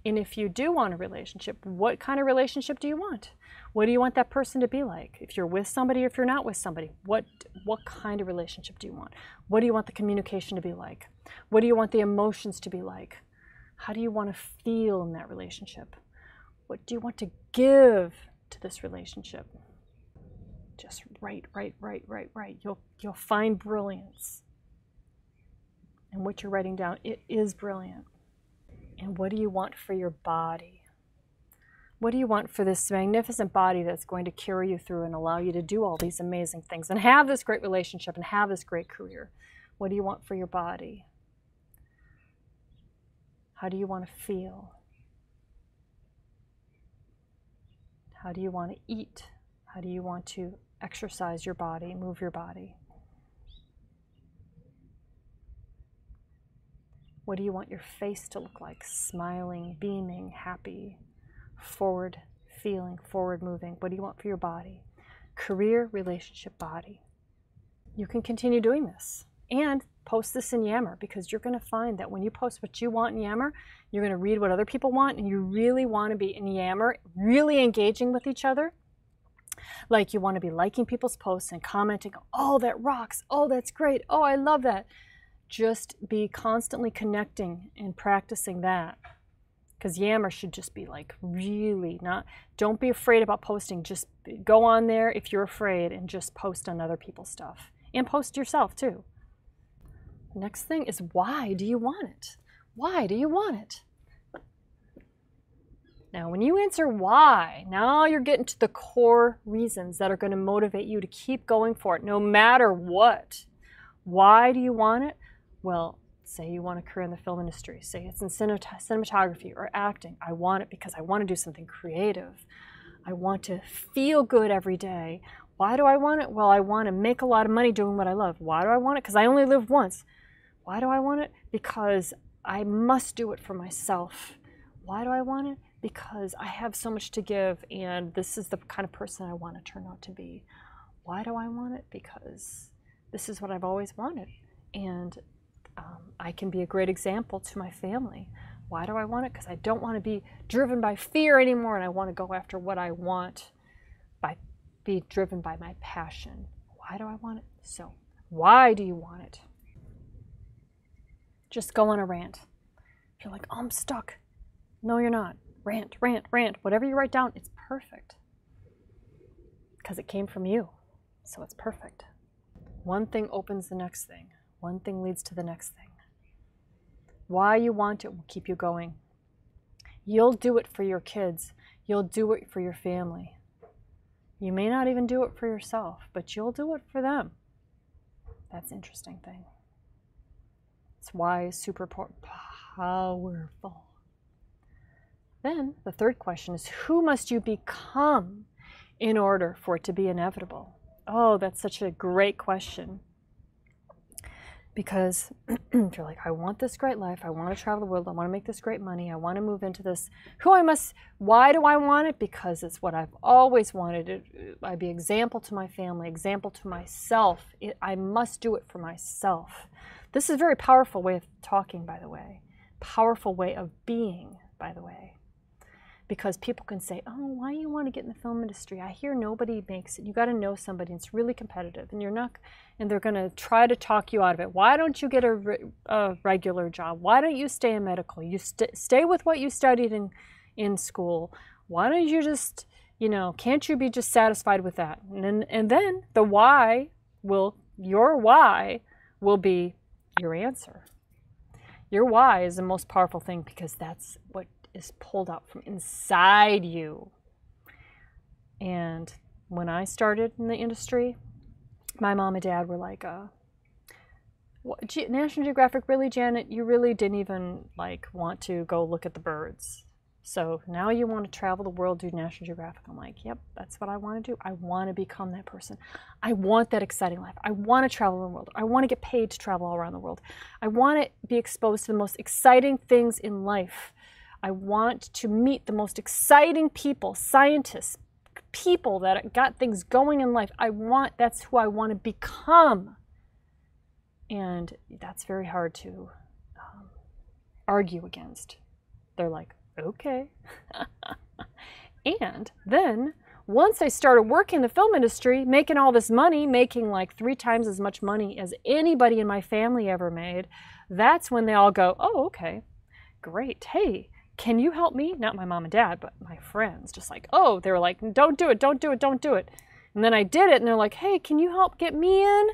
And if you do want a relationship, what kind of relationship do you want? What do you want that person to be like? If you're with somebody or if you're not with somebody, what kind of relationship do you want? What do you want the communication to be like? What do you want the emotions to be like? How do you want to feel in that relationship? What do you want to give to this relationship? Just write. You'll find brilliance. And what you're writing down, it is brilliant. And what do you want for your body? What do you want for this magnificent body that's going to carry you through and allow you to do all these amazing things and have this great relationship and have this great career? What do you want for your body? How do you want to feel? How do you want to eat? How do you want to exercise your body, move your body? What do you want your face to look like? Smiling, beaming, happy, forward feeling, forward moving. What do you want for your body? Career, relationship, body. You can continue doing this and post this in Yammer, because you're going to find that when you post what you want in Yammer, you're going to read what other people want, and you really want to be in Yammer, really engaging with each other. Like you want to be liking people's posts and commenting, oh, that rocks, oh, that's great, oh, I love that. Just be constantly connecting and practicing that. Because Yammer should just be like really not, don't be afraid about posting. Just go on there if you're afraid and just post on other people's stuff. And post yourself too. Next thing is, why do you want it? Why do you want it? Now, when you answer why, now you're getting to the core reasons that are going to motivate you to keep going for it, no matter what. Why do you want it? Well, say you want a career in the film industry. Say it's in cinematography or acting. I want it because I want to do something creative. I want to feel good every day. Why do I want it? Well, I want to make a lot of money doing what I love. Why do I want it? Because I only live once. Why do I want it? Because I must do it for myself. Why do I want it? Because I have so much to give, and this is the kind of person I want to turn out to be. Why do I want it? Because this is what I've always wanted. And I can be a great example to my family. Why do I want it? Because I don't want to be driven by fear anymore, and I want to go after what I want by be driven by my passion. Why do I want it? So, why do you want it? Just go on a rant. If you're like, oh, I'm stuck. No, you're not. Rant. Whatever you write down, it's perfect. Because it came from you. So it's perfect. One thing opens the next thing. One thing leads to the next thing. Why you want it will keep you going. You'll do it for your kids. You'll do it for your family. You may not even do it for yourself, but you'll do it for them. That's an interesting thing. It's why is super powerful. Then the third question is, who must you become in order for it to be inevitable? Oh, that's such a great question. Because if you're like, I want this great life, I want to travel the world, I want to make this great money, I want to move into this, why do I want it? Because it's what I've always wanted. I'd be example to my family, example to myself. I must do it for myself. This is a very powerful way of talking, by the way. Powerful way of being, by the way. because people can say, oh, why do you want to get in the film industry? I hear nobody makes it. You got to know somebody. It's really competitive, and you're not, and they're going to try to talk you out of it. Why don't you get a regular job? Why don't you stay in medical? You stay with what you studied in school. Why don't you just, can't you be just satisfied with that? And then the why your why will be your answer. Your why is the most powerful thing, because that's what is pulled out from inside you. And when I started in the industry, my mom and dad were like, National Geographic, really, Janet? You really didn't even want to go look at the birds. So now you want to travel the world, do National Geographic. I'm like, yep, that's what I want to do. I want to become that person. I want that exciting life. I want to travel the world. I want to get paid to travel all around the world. I want to be exposed to the most exciting things in life. I want to meet the most exciting people, scientists, people that got things going in life. That's who I want to become. And that's very hard to argue against. They're like, okay. And then once I started working in the film industry, making all this money, making like 3 times as much money as anybody in my family ever made, that's when they all go, oh, okay, great. Hey, can you help me? Not my mom and dad, but my friends. Just like, oh, they were like, don't do it, don't do it, don't do it. And then I did it, and they're like, hey, can you help get me in?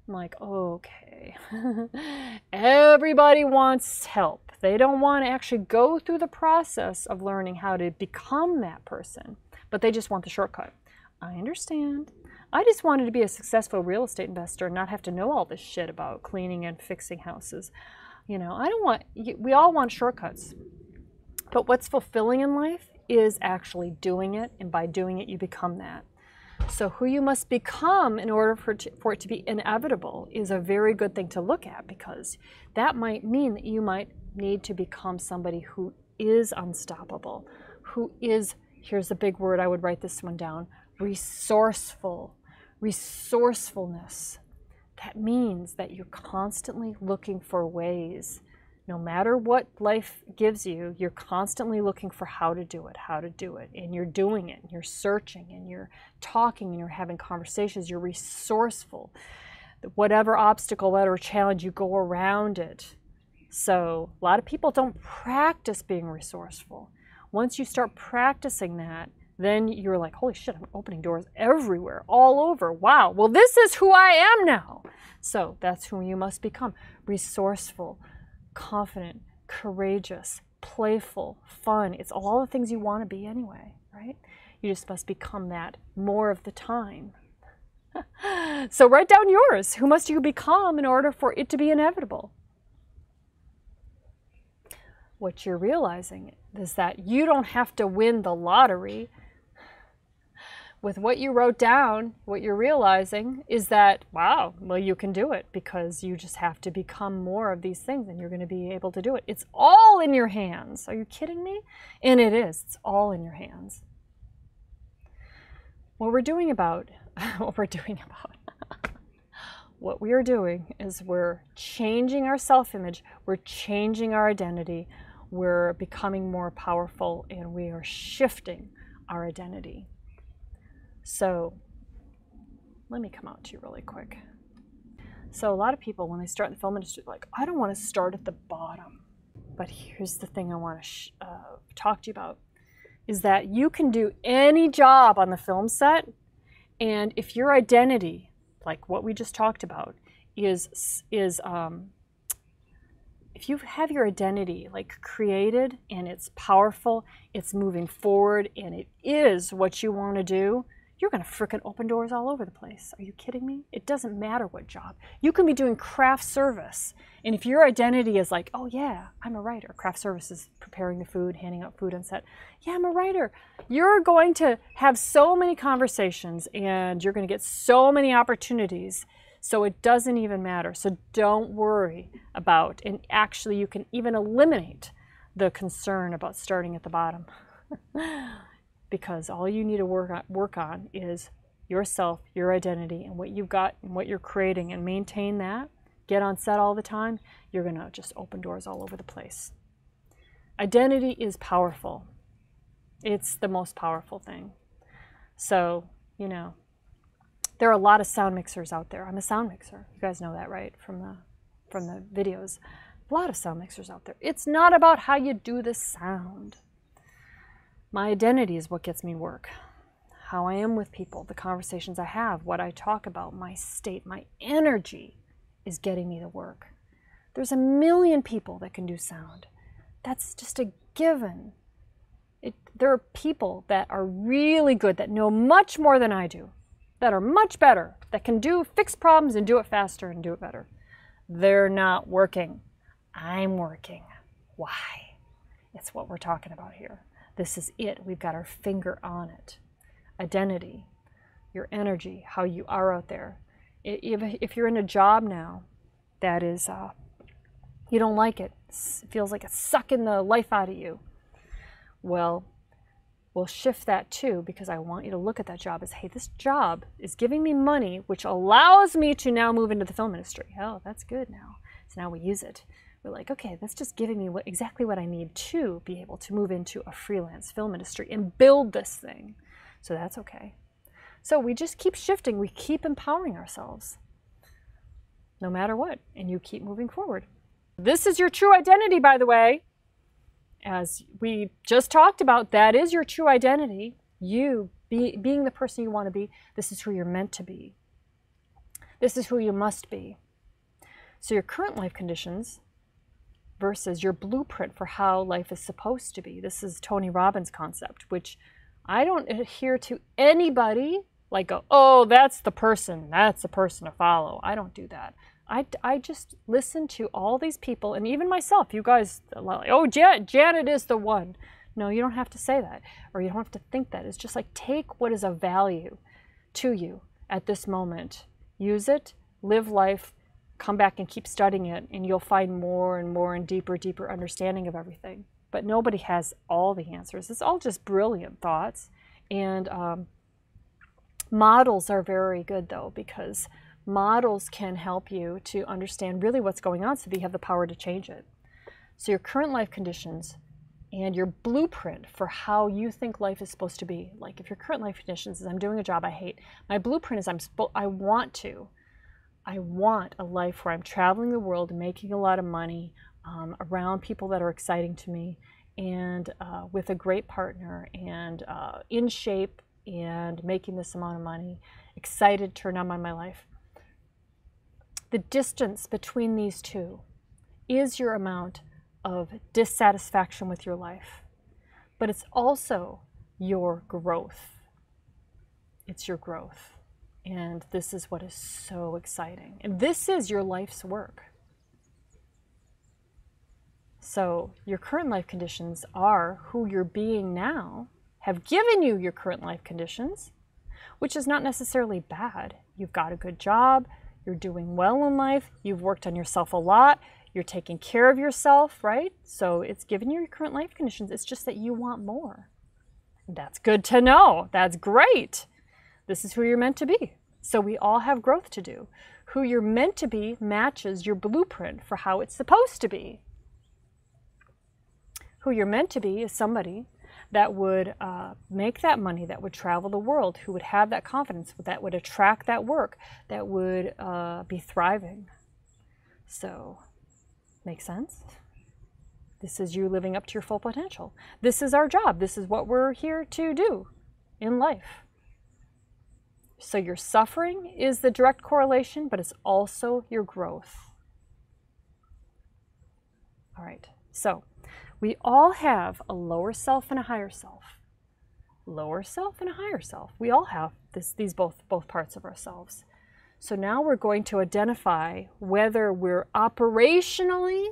I'm like, okay. Everybody wants help. They don't want to actually go through the process of learning how to become that person, but they just want the shortcut. I understand. I just wanted to be a successful real estate investor and not have to know all this shit about cleaning and fixing houses. I don't want, we all want shortcuts. But what's fulfilling in life is actually doing it, and by doing it, you become that. So who you must become in order for it to be inevitable is a very good thing to look at, because that might mean that you might need to become somebody who is unstoppable, who is, here's a big word, I would write this one down, resourceful. Resourcefulness. That means that you're constantly looking for ways. No matter what life gives you, you're constantly looking for how to do it, and you're doing it, and you're searching, and you're talking, and you're having conversations, you're resourceful. Whatever obstacle, whatever challenge, you go around it. So a lot of people don't practice being resourceful. Once you start practicing that, then you're like, holy shit, I'm opening doors everywhere, all over. Wow, well, this is who I am now. So that's who you must become. Resourceful, confident, courageous, playful, fun. It's all the things you want to be anyway, right? You just must become that more of the time. So write down yours. Who must you become in order for it to be inevitable? What you're realizing is that you don't have to win the lottery. With what you wrote down, what you're realizing is that, wow, well, you can do it, because you just have to become more of these things, and you're going to be able to do it. It's all in your hands. Are you kidding me? And it is. It's all in your hands. What we are doing is we're changing our self-image, we're changing our identity, we're becoming more powerful, and we are shifting our identity. So let me come out to you really quick. So a lot of people, when they start in the film industry, are like, I don't want to start at the bottom. But here's the thing I want to talk to you about, is that you can do any job on the film set, and if your identity, like what we just talked about, if you have your identity like created, and it's powerful, it's moving forward, and it is what you want to do, you're going to frickin' open doors all over the place. Are you kidding me? It doesn't matter what job. You can be doing craft service, and if your identity is like, oh yeah, I'm a writer. Craft service is preparing the food, handing out food on set. Yeah, I'm a writer. You're going to have so many conversations, and you're going to get so many opportunities. So it doesn't even matter. So don't worry about, and actually you can even eliminate the concern about starting at the bottom. Because all you need to work on is yourself, your identity, and what you've got and what you're creating, and maintain that. Get on set all the time. You're going to just open doors all over the place. Identity is powerful. It's the most powerful thing. So, you know, there are a lot of sound mixers out there. I'm a sound mixer. You guys know that, right? From the videos. A lot of sound mixers out there. It's not about how you do the sound. My identity is what gets me work. How I am with people, the conversations I have, what I talk about, my state, my energy is getting me the work. There's a million people that can do sound. That's just a given. There are people that are really good, that know much more than I do, that are much better, that can fix problems and do it faster and do it better. They're not working. I'm working. Why? It's what we're talking about here. This is it. We've got our finger on it. Identity, your energy, how you are out there. If you're in a job now that is, you don't like it, it feels like it's sucking the life out of you, well, we'll shift that too, because I want you to look at that job as, hey, this job is giving me money, which allows me to now move into the film industry. Oh, that's good now. So now we use it. We're like, okay, that's just giving me exactly what I need to be able to move into a freelance film industry and build this thing. So that's okay. So we just keep shifting. We keep empowering ourselves no matter what. And you keep moving forward. This is your true identity, by the way. As we just talked about, that is your true identity. You being the person you want to be. This is who you're meant to be. This is who you must be. So your current life conditions versus your blueprint for how life is supposed to be. This is Tony Robbins' concept, which I don't adhere to anybody like, oh, that's the person to follow. I don't do that. I just listen to all these people, and even myself. You guys are like, oh, Janet is the one. No, you don't have to say that, or you don't have to think that. It's just like, take what is of value to you at this moment. Use it, live life, come back and keep studying it, and you'll find more and more and deeper understanding of everything. But nobody has all the answers. It's all just brilliant thoughts. And models are very good, though, because models can help you to understand really what's going on so that you have the power to change it. So your current life conditions and your blueprint for how you think life is supposed to be. Like if your current life conditions is, I'm doing a job I hate. My blueprint is, I want a life where I'm traveling the world, making a lot of money, around people that are exciting to me, and with a great partner, and in shape, and making this amount of money, excited to turn on my life. The distance between these two is your amount of dissatisfaction with your life, but it's also your growth. It's your growth. And this is what is so exciting. And this is your life's work. So your current life conditions are who you're being now, have given you your current life conditions, which is not necessarily bad. You've got a good job, you're doing well in life, you've worked on yourself a lot, you're taking care of yourself, right? So it's given you your current life conditions. It's just that you want more. That's good to know. That's great. This is who you're meant to be. So we all have growth to do. Who you're meant to be matches your blueprint for how it's supposed to be. Who you're meant to be is somebody that would make that money, that would travel the world, who would have that confidence, that would attract that work, that would be thriving. So, makes sense? This is you living up to your full potential. This is our job. This is what we're here to do in life. So your suffering is the direct correlation, but it's also your growth. All right, so we all have a lower self and a higher self. Lower self and a higher self. We all have these both parts of ourselves. So now we're going to identify whether we're operationally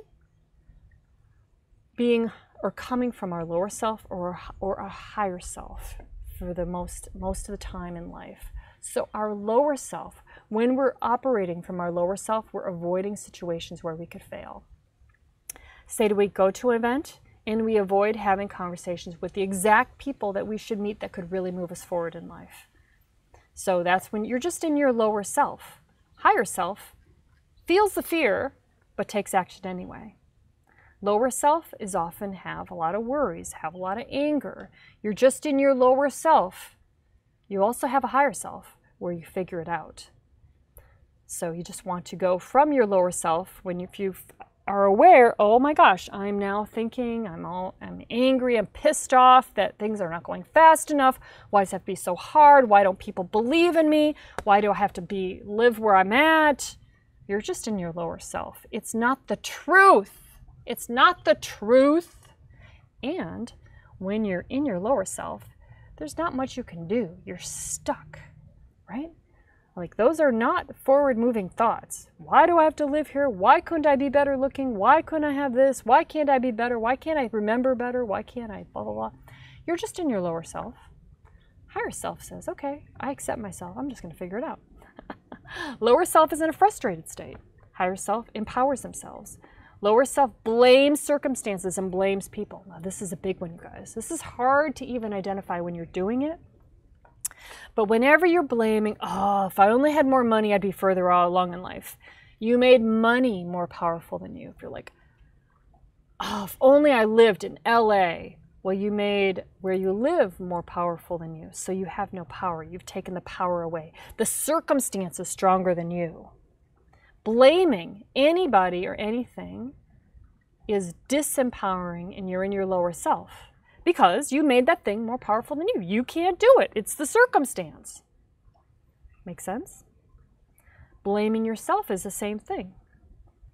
being or coming from our lower self or a higher self for the most of the time in life. So our lower self, when we're operating from our lower self, we're avoiding situations where we could fail. Say we go to an event and we avoid having conversations with the exact people that we should meet that could really move us forward in life. So that's when you're just in your lower self. Higher self feels the fear, but takes action anyway. Lower self is often have a lot of worries, have a lot of anger. You're just in your lower self. You also have a higher self where you figure it out. So you just want to go from your lower self if you are aware, oh my gosh, I'm now thinking, I'm angry, I'm pissed off that things are not going fast enough. Why does it have to be so hard? Why don't people believe in me? Why do I have to live where I'm at? You're just in your lower self. It's not the truth. It's not the truth. And when you're in your lower self, there's not much you can do. You're stuck, right? Like, those are not forward-moving thoughts. Why do I have to live here? Why couldn't I be better looking? Why couldn't I have this? Why can't I be better? Why can't I remember better? Why can't I blah, blah, blah? You're just in your lower self. Higher self says, okay, I accept myself. I'm just going to figure it out. Lower self is in a frustrated state. Higher self empowers themselves. Lower self blames circumstances and blames people. Now, this is a big one, you guys. This is hard to even identify when you're doing it. But whenever you're blaming, oh, if I only had more money, I'd be further along in life. You made money more powerful than you. If you're like, oh, if only I lived in LA. Well, you made where you live more powerful than you. So you have no power. You've taken the power away. The circumstance is stronger than you. Blaming anybody or anything is disempowering, and you're in your lower self. Because you made that thing more powerful than you. You can't do it. It's the circumstance. Make sense? Blaming yourself is the same thing.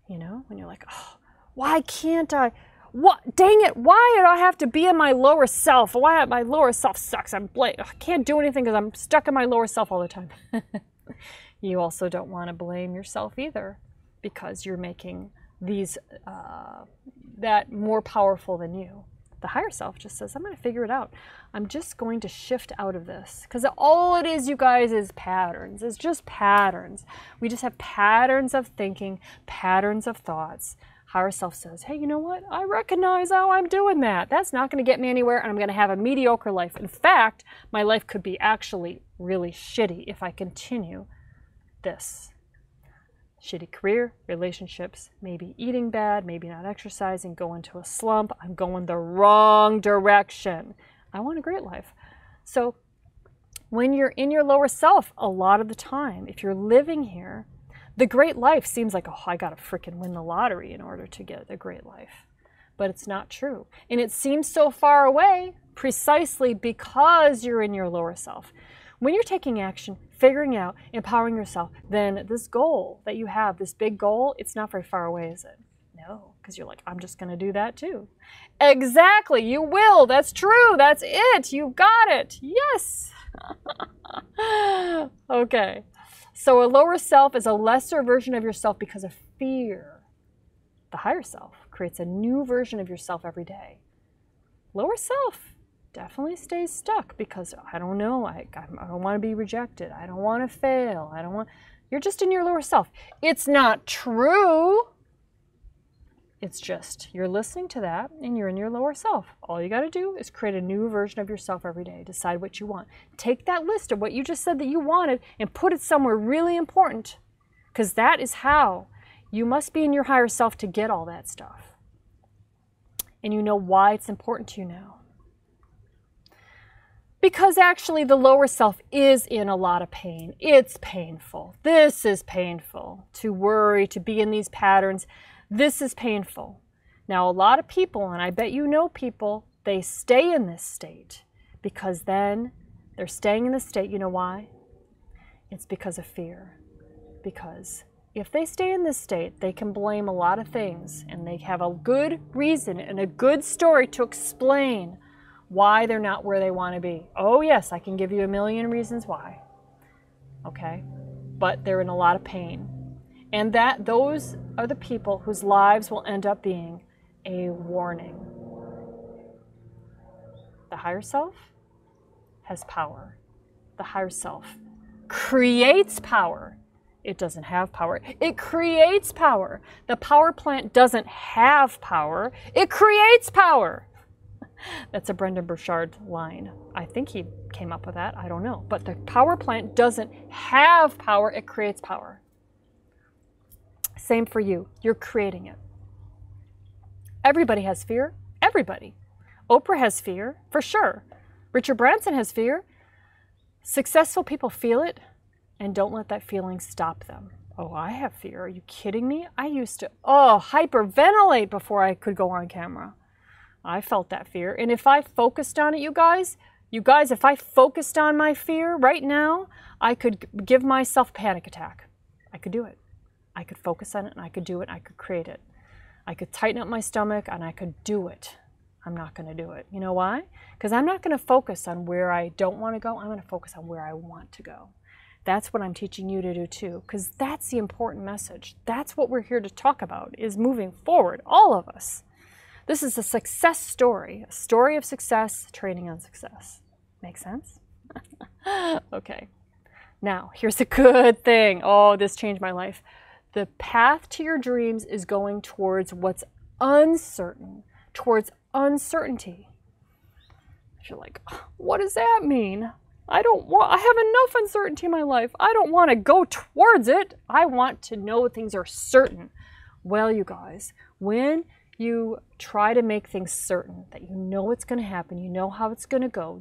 You know, when you're like, oh, why can't I? What? Dang it, why do I have to be in my lower self? Why my lower self sucks? I can't do anything because I'm stuck in my lower self all the time. You also don't want to blame yourself either, because you're making these that more powerful than you. The higher self just says, I'm going to figure it out. I'm just going to shift out of this. Because all it is, you guys, is patterns. It's just patterns. We just have patterns of thinking, patterns of thoughts. Higher self says, hey, you know what? I recognize how I'm doing that. That's not going to get me anywhere, and I'm going to have a mediocre life. In fact, my life could be actually really shitty if I continue this. Shitty career, relationships, maybe eating bad, maybe not exercising, go into a slump. I'm going the wrong direction. I want a great life. So when you're in your lower self, a lot of the time, if you're living here, the great life seems like, oh, I got to freaking win the lottery in order to get a great life. But it's not true. And it seems so far away precisely because you're in your lower self. When you're taking action, figuring out, empowering yourself, then this goal that you have, this big goal, it's not very far away, is it? No, because you're like, I'm just going to do that too. Exactly, you will. That's true. That's it. You got it. Yes. Okay. So a lower self is a lesser version of yourself because of fear. The higher self creates a new version of yourself every day. Lower self definitely stays stuck because I don't know, I don't want to be rejected, I don't want to fail, you're just in your lower self. It's not true. It's just you're listening to that and you're in your lower self. All you got to do is create a new version of yourself every day. Decide what you want. Take that list of what you just said that you wanted and put it somewhere really important, because that is how you must be in your higher self to get all that stuff. And you know why it's important to you now. Because actually the lower self is in a lot of pain. It's painful. This is painful. To worry, to be in these patterns, this is painful. Now a lot of people, and I bet you know people, they stay in this state because then they're staying in this state. You know why? It's because of fear. Because if they stay in this state, they can blame a lot of things, and they have a good reason and a good story to explain why they're not where they want to be. Oh yes, I can give you a million reasons why. Okay? But they're in a lot of pain. And those are the people whose lives will end up being a warning. The higher self has power. The higher self creates power. It doesn't have power. It creates power. The power plant doesn't have power. It creates power. That's a Brendan Burchard line. I think he came up with that. I don't know. But the power plant doesn't have power. It creates power. Same for you. You're creating it. Everybody has fear. Everybody. Oprah has fear, for sure. Richard Branson has fear. Successful people feel it and don't let that feeling stop them. Oh, I have fear. Are you kidding me? I used to, hyperventilate before I could go on camera. I felt that fear. And if I focused on it, you guys, if I focused on my fear right now, I could give myself a panic attack. I could do it. I could focus on it and I could do it. I could create it. I could tighten up my stomach and I could do it. I'm not going to do it. You know why? Because I'm not going to focus on where I don't want to go. I'm going to focus on where I want to go. That's what I'm teaching you to do too, because that's the important message. That's what we're here to talk about, is moving forward, all of us. This is a success story, a story of success, training on success. Make sense? Okay. Now, here's a good thing. Oh, this changed my life. The path to your dreams is going towards what's uncertain, towards uncertainty. You're like, what does that mean? I have enough uncertainty in my life. I don't want to go towards it. I want to know things are certain. Well, you guys, when you try to make things certain, that you know what's going to happen, you know how it's going to go,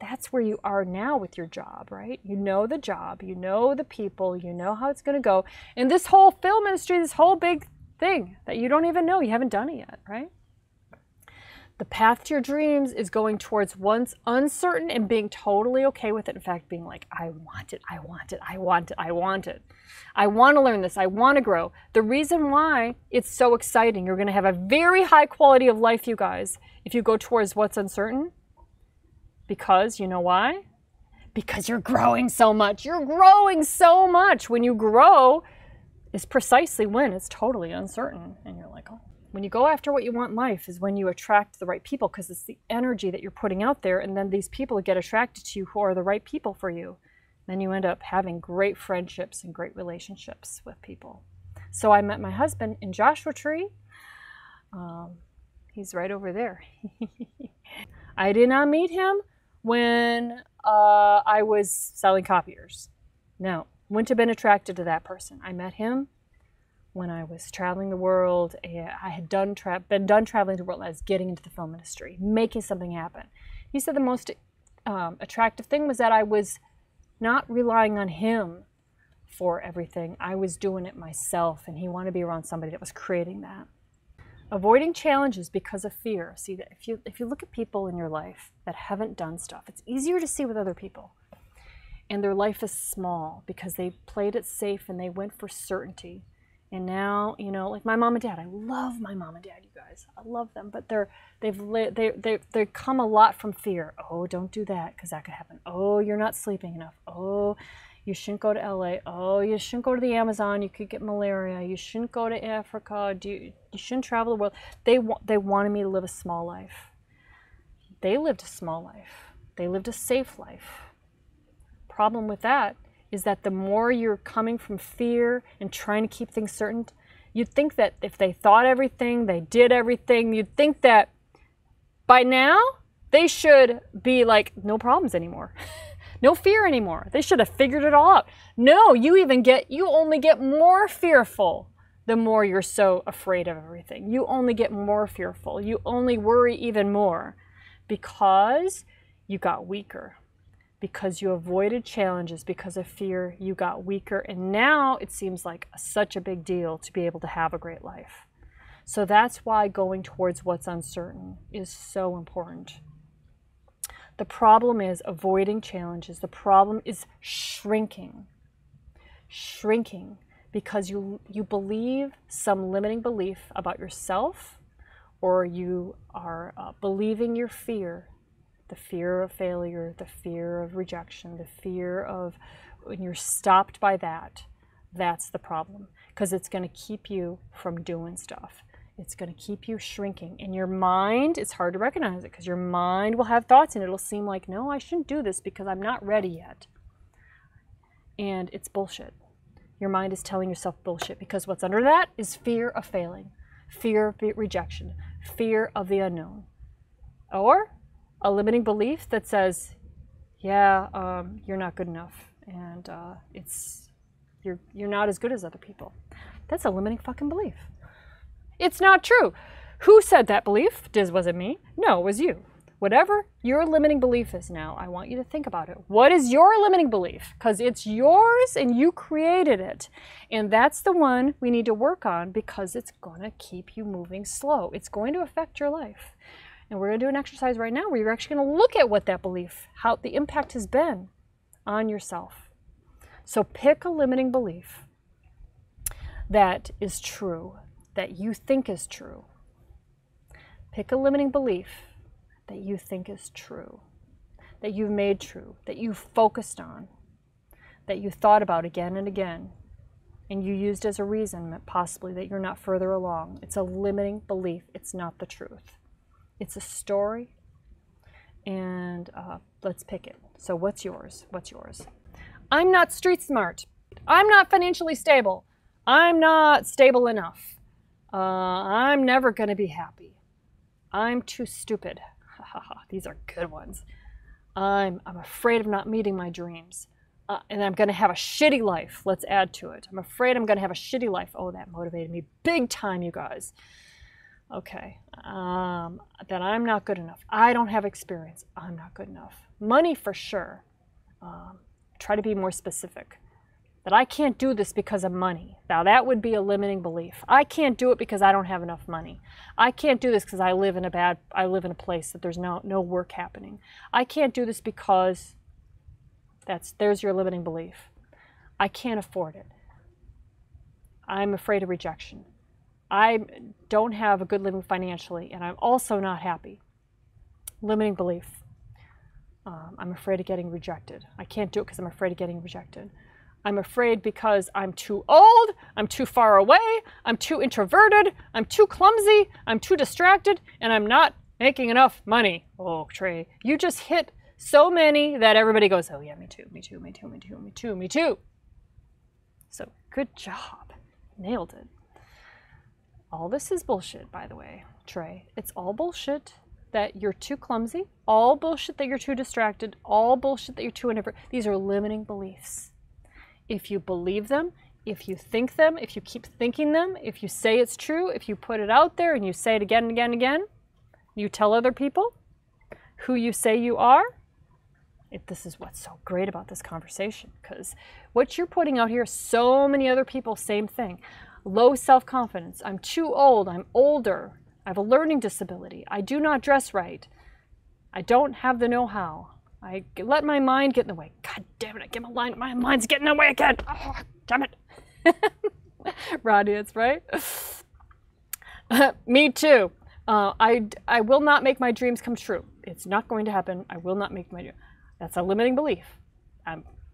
that's where you are now with your job, right? You know the job, you know the people, you know how it's going to go. And this whole film industry, this whole big thing that you don't even know, you haven't done it yet, right? The path to your dreams is going towards once uncertain and being totally okay with it. In fact, being like, I want it, I want it, I want it, I want it. I want to learn this, I want to grow. The reason why it's so exciting, you're going to have a very high quality of life, you guys, if you go towards what's uncertain. Because, you know why? Because you're growing so much. You're growing so much. When you grow is precisely when it's totally uncertain. And you're like, oh. When you go after what you want in life is when you attract the right people, because it's the energy that you're putting out there, and then these people get attracted to you who are the right people for you. Then you end up having great friendships and great relationships with people. So I met my husband in Joshua Tree. He's right over there. I did not meet him when I was selling copiers. No, wouldn't have been attracted to that person. I met him when I was traveling the world. I had been done traveling the world, and I was getting into the film industry, making something happen. He said the most attractive thing was that I was not relying on him for everything. I was doing it myself, and he wanted to be around somebody that was creating that. Avoiding challenges because of fear. See, that if you look at people in your life that haven't done stuff, it's easier to see with other people. And their life is small because they played it safe and they went for certainty. And now, you know, like my mom and dad, I love my mom and dad, you guys. I love them, but they've come a lot from fear. Oh, don't do that because that could happen. Oh, you're not sleeping enough. Oh, you shouldn't go to LA. Oh, you shouldn't go to the Amazon. You could get malaria. You shouldn't go to Africa. You shouldn't travel the world. They wanted me to live a small life. They lived a small life. They lived a safe life. Problem with that is that the more you're coming from fear and trying to keep things certain, you'd think that if they thought everything, they did everything, you'd think that by now they should be like, no problems anymore. No fear anymore. They should have figured it all out. No, you only get more fearful the more you're so afraid of everything. You only get more fearful. You only worry even more because you got weaker. Because you avoided challenges, because of fear, you got weaker. And now it seems like such a big deal to be able to have a great life. So that's why going towards what's uncertain is so important. The problem is avoiding challenges. The problem is shrinking. Shrinking because you believe some limiting belief about yourself, or you are believing your fear. The fear of failure, the fear of rejection, the fear of when you're stopped by that, that's the problem. Because it's going to keep you from doing stuff. It's going to keep you shrinking. In your mind, it's hard to recognize it because your mind will have thoughts and it'll seem like, no, I shouldn't do this because I'm not ready yet. And it's bullshit. Your mind is telling yourself bullshit because what's under that is fear of failing, fear of rejection, fear of the unknown. Or a limiting belief that says, yeah, you're not good enough, and you're not as good as other people. That's a limiting fucking belief. It's not true. Who said that belief? Was it me? No, it was you. Whatever your limiting belief is now, I want you to think about it. What is your limiting belief? Because it's yours and you created it. And that's the one we need to work on because it's going to keep you moving slow. It's going to affect your life. And we're going to do an exercise right now where you're actually going to look at what that belief, how the impact has been on yourself. So pick a limiting belief that is true, that you think is true. Pick a limiting belief that you think is true, that you've made true, that you've focused on, that you thought about again and again, and you used as a reason possibly that you're not further along. It's a limiting belief. It's not the truth. It's a story, and let's pick it. So what's yours? What's yours? I'm not street smart. I'm not financially stable. I'm not stable enough. I'm never going to be happy. I'm too stupid. These are good ones. I'm afraid of not meeting my dreams. And I'm going to have a shitty life. Let's add to it. I'm afraid I'm going to have a shitty life. Oh, that motivated me big time, you guys. Okay. That I'm not good enough. I don't have experience. I'm not good enough. Money for sure. Try to be more specific. That I can't do this because of money. Now that would be a limiting belief. I can't do it because I don't have enough money. I can't do this because I live in a place that there's no work happening. I can't do this because there's your limiting belief. I can't afford it. I'm afraid of rejection. I don't have a good living financially, and I'm also not happy. Limiting belief. I'm afraid of getting rejected. I can't do it because I'm afraid of getting rejected. I'm afraid because I'm too old, I'm too far away, I'm too introverted, I'm too clumsy, I'm too distracted, and I'm not making enough money. Oh, Trey, you just hit so many that everybody goes, oh yeah, me too, me too, me too, me too, me too, me too. So good job. Nailed it. All this is bullshit, by the way, Trey. It's all bullshit that you're too clumsy, all bullshit that you're too distracted, all bullshit that you're too introverted. These are limiting beliefs. If you believe them, if you think them, if you keep thinking them, if you say it's true, if you put it out there and you say it again and again and again, you tell other people who you say you are, this is what's so great about this conversation, because what you're putting out here, so many other people, same thing. Low self-confidence. I'm too old. I'm older. I have a learning disability. I do not dress right. I don't have the know-how. I let my mind get in the way. God damn it, my mind's getting in the way again. Oh, damn it. Radiance, right? Me too. I will not make my dreams come true. It's not going to happen. I will not make my dreams. That's a limiting belief.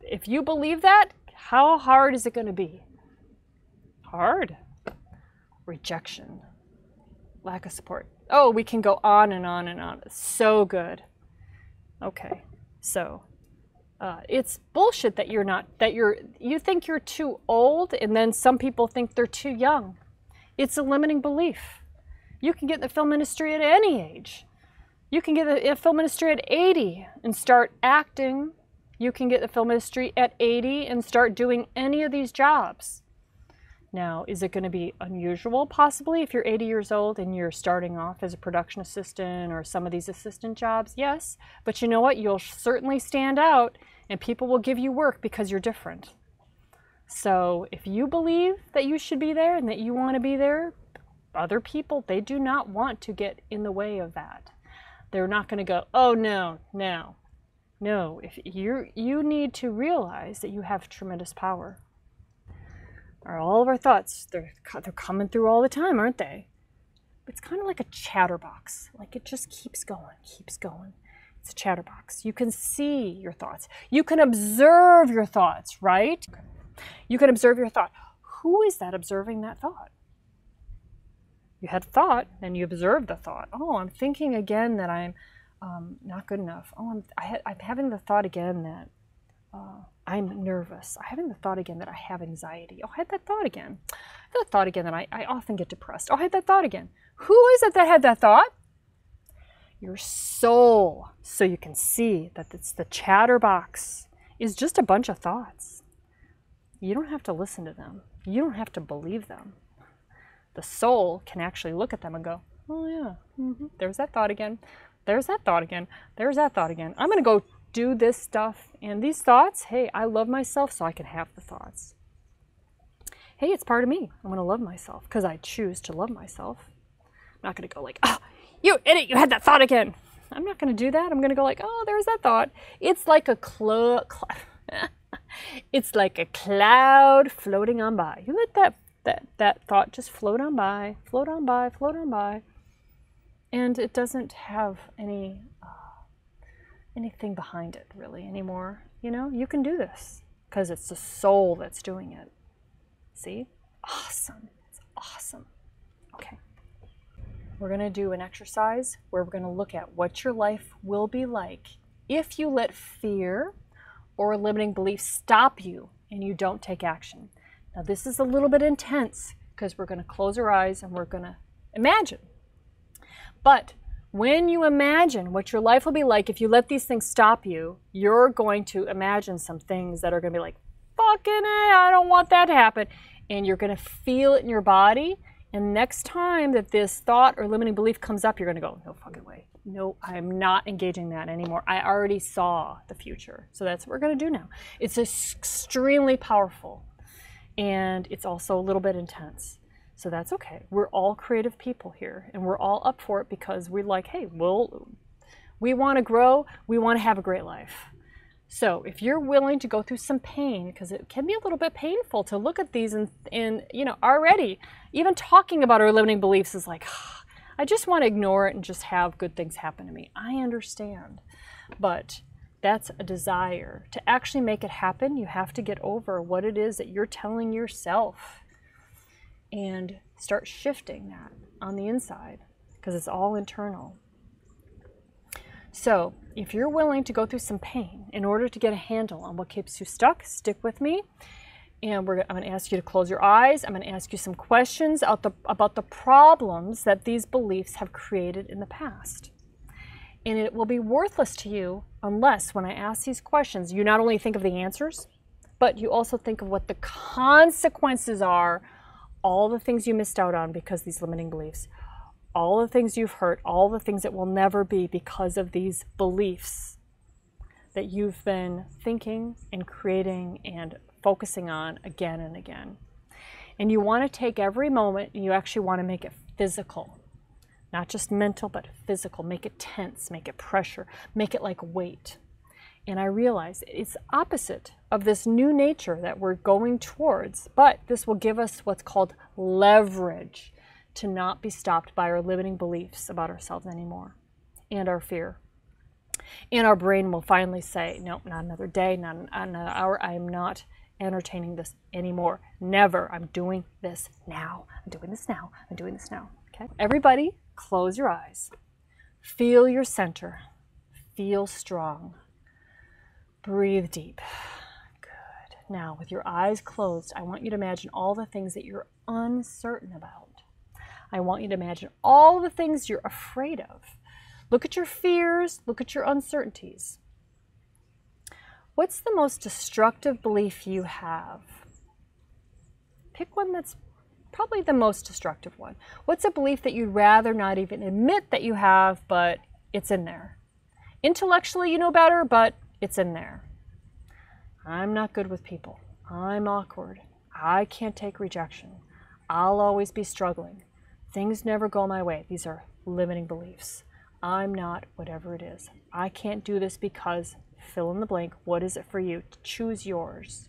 If you believe that, how hard is it going to be? Hard. Rejection. Lack of support. Oh, we can go on and on and on. It's so good. Okay. So it's bullshit that you think you're too old, and then some people think they're too young. It's a limiting belief. You can get in the film industry at any age. You can get in the film industry at 80 and start acting. You can get in the film industry at 80 and start doing any of these jobs. Now, is it going to be unusual, possibly, if you're 80 years old and you're starting off as a production assistant or some of these assistant jobs? Yes. But you know what? You'll certainly stand out, and people will give you work because you're different. So if you believe that you should be there and that you want to be there, other people, they do not want to get in the way of that. They're not going to go, oh, no, no. No, if you need to realize that you have tremendous power. All of our thoughts, they're coming through all the time, aren't they? It's kind of like a chatterbox. Like it just keeps going, keeps going. It's a chatterbox. You can see your thoughts. You can observe your thoughts, right? You can observe your thought. Who is that observing that thought? You had thought, and you observed the thought. Oh, I'm thinking again that I'm not good enough. Oh, I'm having the thought again that I'm nervous. I'm having the thought again that I have anxiety. Oh, I had that thought again. I had that thought again that I often get depressed. Oh, I had that thought again. Who is it that had that thought? Your soul. So you can see that it's the chatterbox is just a bunch of thoughts. You don't have to listen to them. You don't have to believe them. The soul can actually look at them and go, Oh yeah, there's that thought again. There's that thought again. There's that thought again. I'm gonna go do this stuff, and these thoughts, hey, I love myself so I can have the thoughts. Hey, it's part of me. I'm gonna love myself because I choose to love myself. I'm not gonna go like, oh, you idiot, you had that thought again. I'm not gonna do that. I'm gonna go like, oh, there's that thought. It's like a it's like a cloud floating on by. You let that thought just float on by, float on by, float on by. And it doesn't have anything behind it really anymore. You know, you can do this because it's the soul that's doing it. See? Awesome. It's awesome. Okay. We're going to do an exercise where we're going to look at what your life will be like if you let fear or limiting beliefs stop you and you don't take action. Now, this is a little bit intense because we're going to close our eyes and we're going to imagine. But when you imagine what your life will be like if you let these things stop you, you're going to imagine some things that are going to be like, fucking A, I don't want that to happen. And you're going to feel it in your body. And next time that this thought or limiting belief comes up, you're going to go, no fucking way. No, I'm not engaging that anymore. I already saw the future. So that's what we're going to do now. It's extremely powerful. And it's also a little bit intense. So that's okay. We're all creative people here, and we're all up for it because we're like, hey, we want to grow. We want to have a great life. So if you're willing to go through some pain, because it can be a little bit painful to look at these and you know, already, even talking about our limiting beliefs is like, I just want to ignore it and just have good things happen to me. I understand. But that's a desire. To actually make it happen, you have to get over what it is that you're telling yourself and start shifting that on the inside because it's all internal. So if you're willing to go through some pain in order to get a handle on what keeps you stuck, stick with me. And I'm going to ask you to close your eyes. I'm going to ask you some questions about the problems that these beliefs have created in the past. And it will be worthless to you unless when I ask these questions, you not only think of the answers, but you also think of what the consequences are, all the things you missed out on because of these limiting beliefs, all the things you've hurt, all the things that will never be because of these beliefs that you've been thinking and creating and focusing on again and again. And you want to take every moment and you actually want to make it physical, not just mental, but physical. Make it tense, make it pressure, make it like weight. And I realize it's opposite of this new nature that we're going towards, but this will give us what's called leverage to not be stopped by our limiting beliefs about ourselves anymore and our fear. And our brain will finally say, no, not another day, not another hour. I am not entertaining this anymore. Never. I'm doing this now. I'm doing this now. I'm doing this now. Okay? Everybody, close your eyes. Feel your center. Feel strong. Breathe deep. Good. Now, with your eyes closed, I want you to imagine all the things that you're uncertain about. I want you to imagine all the things you're afraid of. Look at your fears. Look at your uncertainties. What's the most destructive belief you have? Pick one that's probably the most destructive one. What's a belief that you'd rather not even admit that you have, but it's in there? Intellectually, you know better, but it's in there. I'm not good with people. I'm awkward. I can't take rejection. I'll always be struggling. Things never go my way. These are limiting beliefs. I'm not whatever it is. I can't do this because fill in the blank. What is it for you? Choose yours.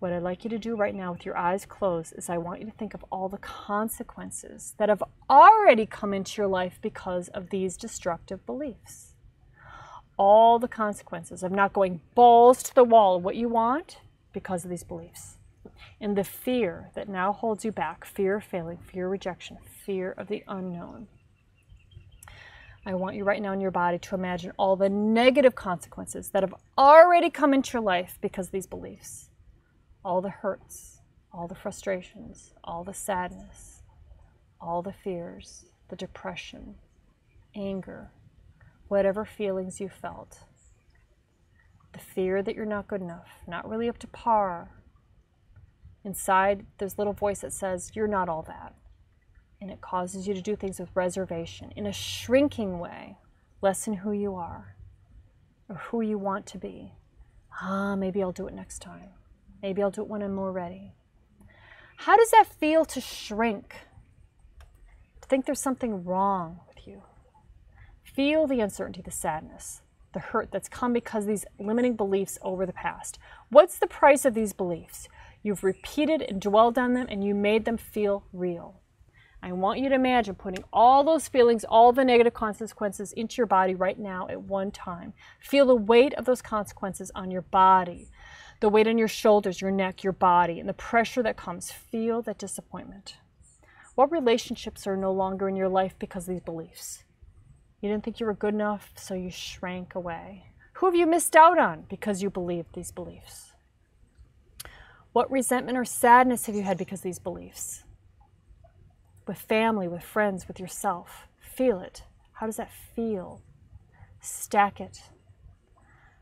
What I'd like you to do right now with your eyes closed is I want you to think of all the consequences that have already come into your life because of these destructive beliefs. All the consequences of not going balls to the wall of what you want because of these beliefs. And the fear that now holds you back, fear of failing, fear of rejection, fear of the unknown. I want you right now in your body to imagine all the negative consequences that have already come into your life because of these beliefs. All the hurts, all the frustrations, all the sadness, all the fears, the depression, anger, whatever feelings you felt. The fear that you're not good enough, not really up to par. Inside, there's a little voice that says, you're not all that. and it causes you to do things with reservation, in a shrinking way, less than who you are or who you want to be. Maybe I'll do it next time. Maybe I'll do it when I'm more ready. How does that feel to shrink? To think there's something wrong with you? Feel the uncertainty, the sadness, the hurt that's come because of these limiting beliefs over the past. What's the price of these beliefs? You've repeated and dwelled on them, and you made them feel real. I want you to imagine putting all those feelings, all the negative consequences into your body right now at one time. Feel the weight of those consequences on your body, the weight on your shoulders, your neck, your body, and the pressure that comes. Feel that disappointment. What relationships are no longer in your life because of these beliefs? You didn't think you were good enough, so you shrank away. Who have you missed out on because you believed these beliefs? What resentment or sadness have you had because of these beliefs? With family, with friends, with yourself. Feel it. How does that feel? Stack it.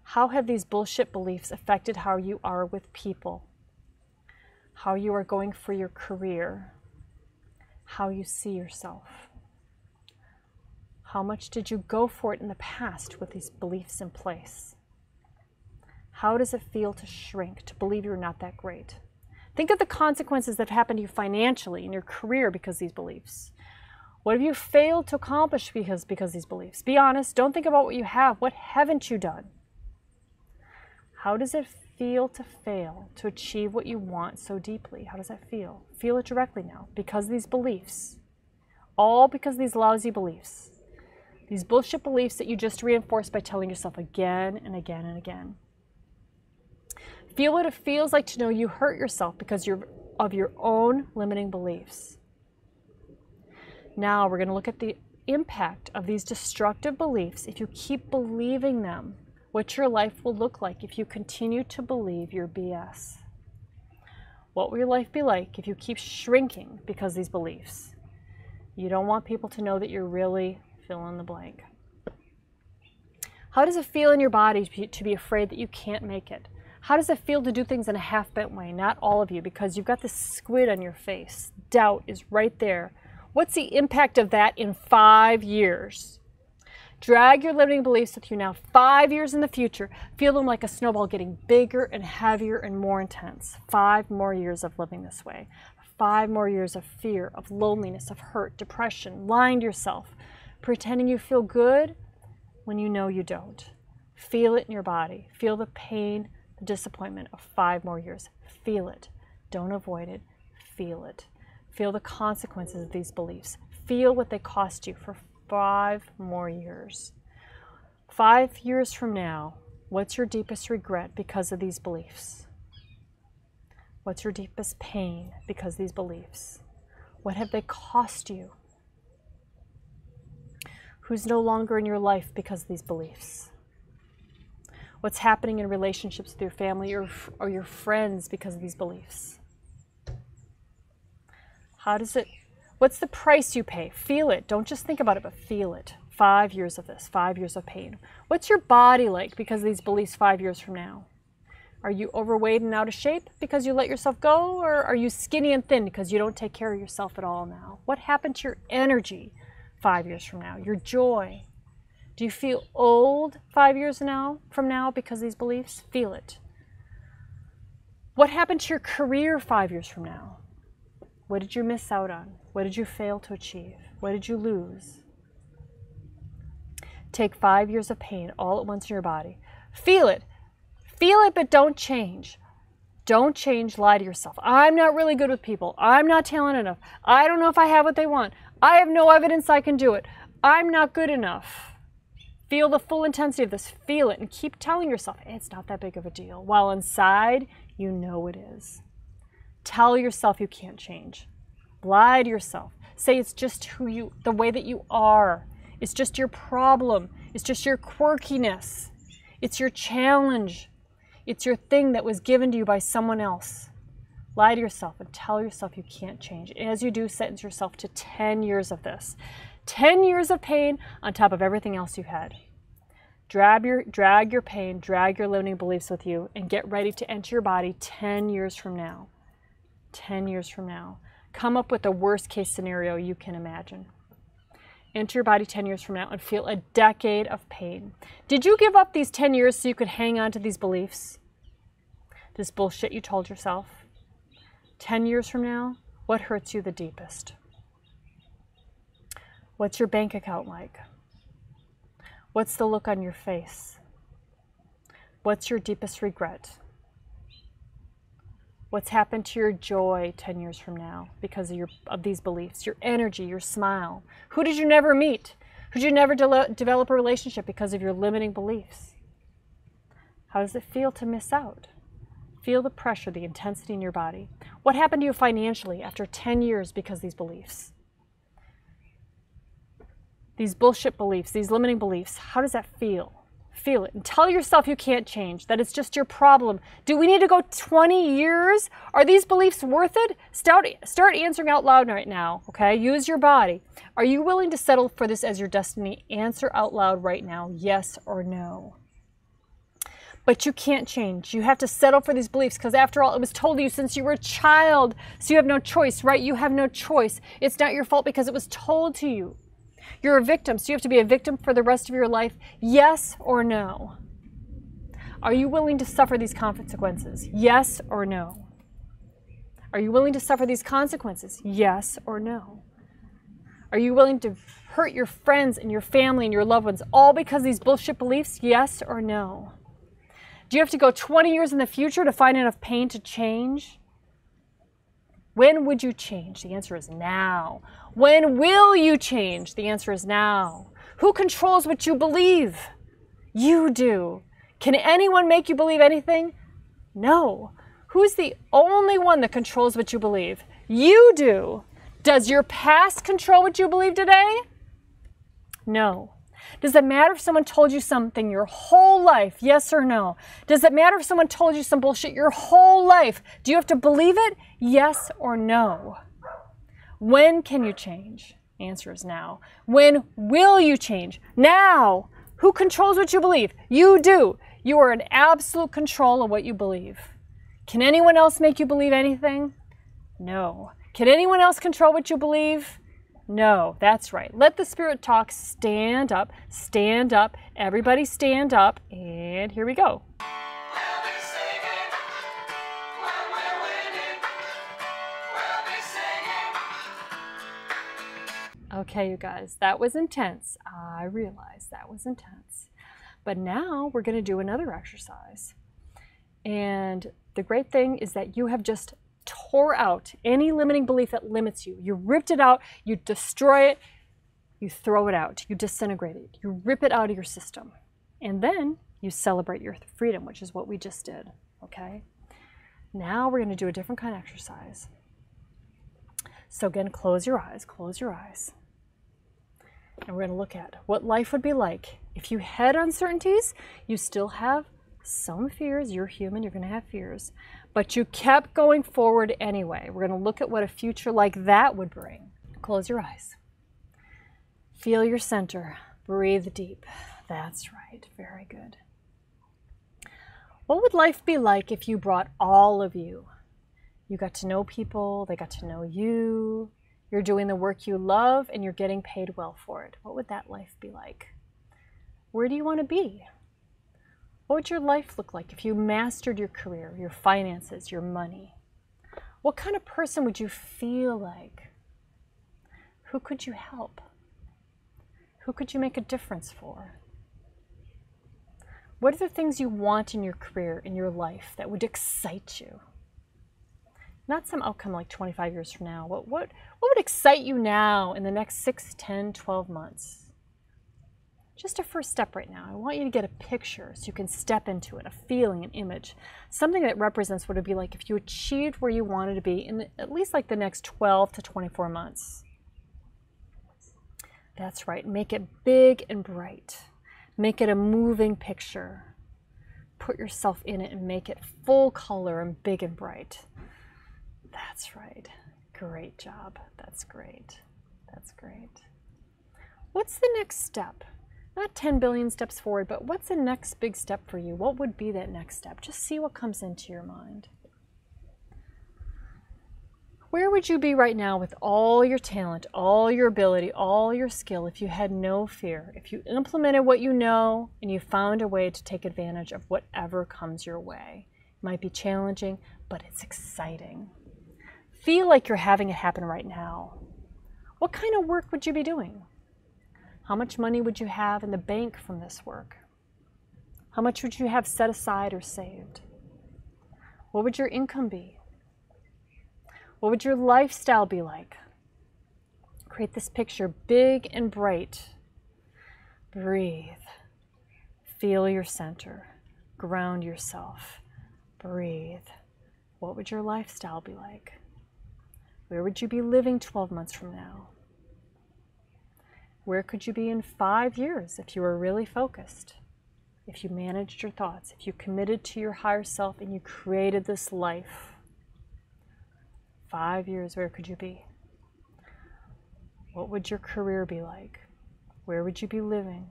How have these bullshit beliefs affected how you are with people? How you are going for your career? How you see yourself? How much did you go for it in the past with these beliefs in place? How does it feel to shrink, to believe you're not that great? Think of the consequences that have happened to you financially in your career because of these beliefs. What have you failed to accomplish because of these beliefs? Be honest. Don't think about what you have. What haven't you done? How does it feel to fail to achieve what you want so deeply? How does that feel? Feel it directly now because of these beliefs. All because of these lousy beliefs. These bullshit beliefs that you just reinforced by telling yourself again and again and again. Feel what it feels like to know you hurt yourself because of your own limiting beliefs. Now we're going to look at the impact of these destructive beliefs if you keep believing them, what your life will look like if you continue to believe your BS. What will your life be like if you keep shrinking because of these beliefs? You don't want people to know that you're really fill in the blank. How does it feel in your body to be afraid that you can't make it? How does it feel to do things in a half-bent way? Not all of you, because you've got this squid on your face. Doubt is right there. What's the impact of that in 5 years? Drag your limiting beliefs with you now 5 years in the future. Feel them like a snowball getting bigger and heavier and more intense. 5 more years of living this way. 5 more years of fear, of loneliness, of hurt, depression, lying to yourself, pretending you feel good when you know you don't. Feel it in your body. Feel the pain, the disappointment of 5 more years. Feel it. Don't avoid it. Feel it. Feel the consequences of these beliefs. Feel what they cost you for 5 more years. 5 years from now, what's your deepest regret because of these beliefs? What's your deepest pain because of these beliefs? What have they cost you? Who's no longer in your life because of these beliefs? What's happening in relationships with your family or your friends because of these beliefs? What's the price you pay? Feel it. Don't just think about it, but feel it. 5 years of this, 5 years of pain. What's your body like because of these beliefs 5 years from now? Are you overweight and out of shape because you let yourself go? Or are you skinny and thin because you don't take care of yourself at all now? What happened to your energy 5 years from now? Your joy? Do you feel old 5 years from now because of these beliefs? Feel it. What happened to your career 5 years from now? What did you miss out on? What did you fail to achieve? What did you lose? Take 5 years of pain all at once in your body. Feel it. Feel it, but don't change. Don't change. Lie to yourself. I'm not really good with people. I'm not talented enough. I don't know if I have what they want. I have no evidence I can do it. I'm not good enough. Feel the full intensity of this. Feel it and keep telling yourself it's not that big of a deal. While inside, you know it is. Tell yourself you can't change. Lie to yourself. Say it's just the way that you are. It's just your problem. It's just your quirkiness. It's your challenge. It's your thing that was given to you by someone else. Lie to yourself and tell yourself you can't change. As you do, sentence yourself to 10 years of this. 10 years of pain on top of everything else you've had. Drag your pain, drag your limiting beliefs with you, and get ready to enter your body 10 years from now. 10 years from now. Come up with the worst case scenario you can imagine. Enter your body 10 years from now and feel a decade of pain. Did you give up these 10 years so you could hang on to these beliefs? This bullshit you told yourself? 10 years from now, what hurts you the deepest? What's your bank account like? What's the look on your face? What's your deepest regret? What's happened to your joy 10 years from now because of these beliefs? Your energy, your smile. Who did you never meet? Who did you never develop a relationship because of your limiting beliefs? How does it feel to miss out? Feel the pressure, the intensity in your body. What happened to you financially after 10 years because of these beliefs? These bullshit beliefs, these limiting beliefs, how does that feel? Feel it and tell yourself you can't change, that it's just your problem. Do we need to go 20 years? Are these beliefs worth it? Start answering out loud right now, okay? Use your body. Are you willing to settle for this as your destiny? Answer out loud right now, yes or no. But you can't change. You have to settle for these beliefs because after all, it was told to you since you were a child. So you have no choice, right? You have no choice. It's not your fault because it was told to you. You're a victim, so you have to be a victim for the rest of your life, yes or no? Are you willing to suffer these consequences, yes or no? Are you willing to suffer these consequences, yes or no? Are you willing to hurt your friends and your family and your loved ones all because of these bullshit beliefs, yes or no? Do you have to go 20 years in the future to find enough pain to change? When would you change? The answer is now. When will you change? The answer is now. Who controls what you believe? You do. Can anyone make you believe anything? No. Who's the only one that controls what you believe? You do. Does your past control what you believe today? No. Does it matter if someone told you something your whole life? Yes or no? Does it matter if someone told you some bullshit your whole life? Do you have to believe it? Yes or no? When can you change? Answer is now. When will you change? Now. Who controls what you believe? You do. You are in absolute control of what you believe. Can anyone else make you believe anything? No. Can anyone else control what you believe? No, that's right. Let the spirit talk. Stand up. Stand up. Everybody stand up. And here we go. Okay, you guys, that was intense. I realize that was intense. But now we're going to do another exercise. And the great thing is that you have just tore out any limiting belief that limits you. You ripped it out, you destroy it, you throw it out, you disintegrate it, you rip it out of your system. And then you celebrate your freedom, which is what we just did, okay? Now we're going to do a different kind of exercise. So again, close your eyes, close your eyes. And we're going to look at what life would be like if you had uncertainties. You still have some fears. You're human, you're going to have fears. But you kept going forward anyway. We're going to look at what a future like that would bring. Close your eyes. Feel your center. Breathe deep. That's right. Very good. What would life be like if you brought all of you? You got to know people, they got to know you, you're doing the work you love, and you're getting paid well for it. What would that life be like? Where do you want to be? What would your life look like if you mastered your career, your finances, your money? What kind of person would you feel like? Who could you help? Who could you make a difference for? What are the things you want in your career, in your life, that would excite you? Not some outcome like 25 years from now. What would excite you now in the next 6, 10, 12 months? Just a first step right now. I want you to get a picture so you can step into it, a feeling, an image, something that represents what it would be like if you achieved where you wanted to be in at least like the next 12 to 24 months. That's right. Make it big and bright. Make it a moving picture. Put yourself in it and make it full color and big and bright. That's right. Great job. That's great. That's great. What's the next step? Not 10 billion steps forward, but what's the next big step for you? What would be that next step? Just see what comes into your mind. Where would you be right now with all your talent, all your ability, all your skill if you had no fear, if you implemented what you know and you found a way to take advantage of whatever comes your way? It might be challenging, but it's exciting. Feel like you're having it happen right now. What kind of work would you be doing? How much money would you have in the bank from this work? How much would you have set aside or saved? What would your income be? What would your lifestyle be like? Create this picture big and bright. Breathe. Feel your center. Ground yourself. Breathe. What would your lifestyle be like? Where would you be living 12 months from now? Where could you be in 5 years if you were really focused? If you managed your thoughts, if you committed to your higher self and you created this life? 5 years, where could you be? What would your career be like? Where would you be living?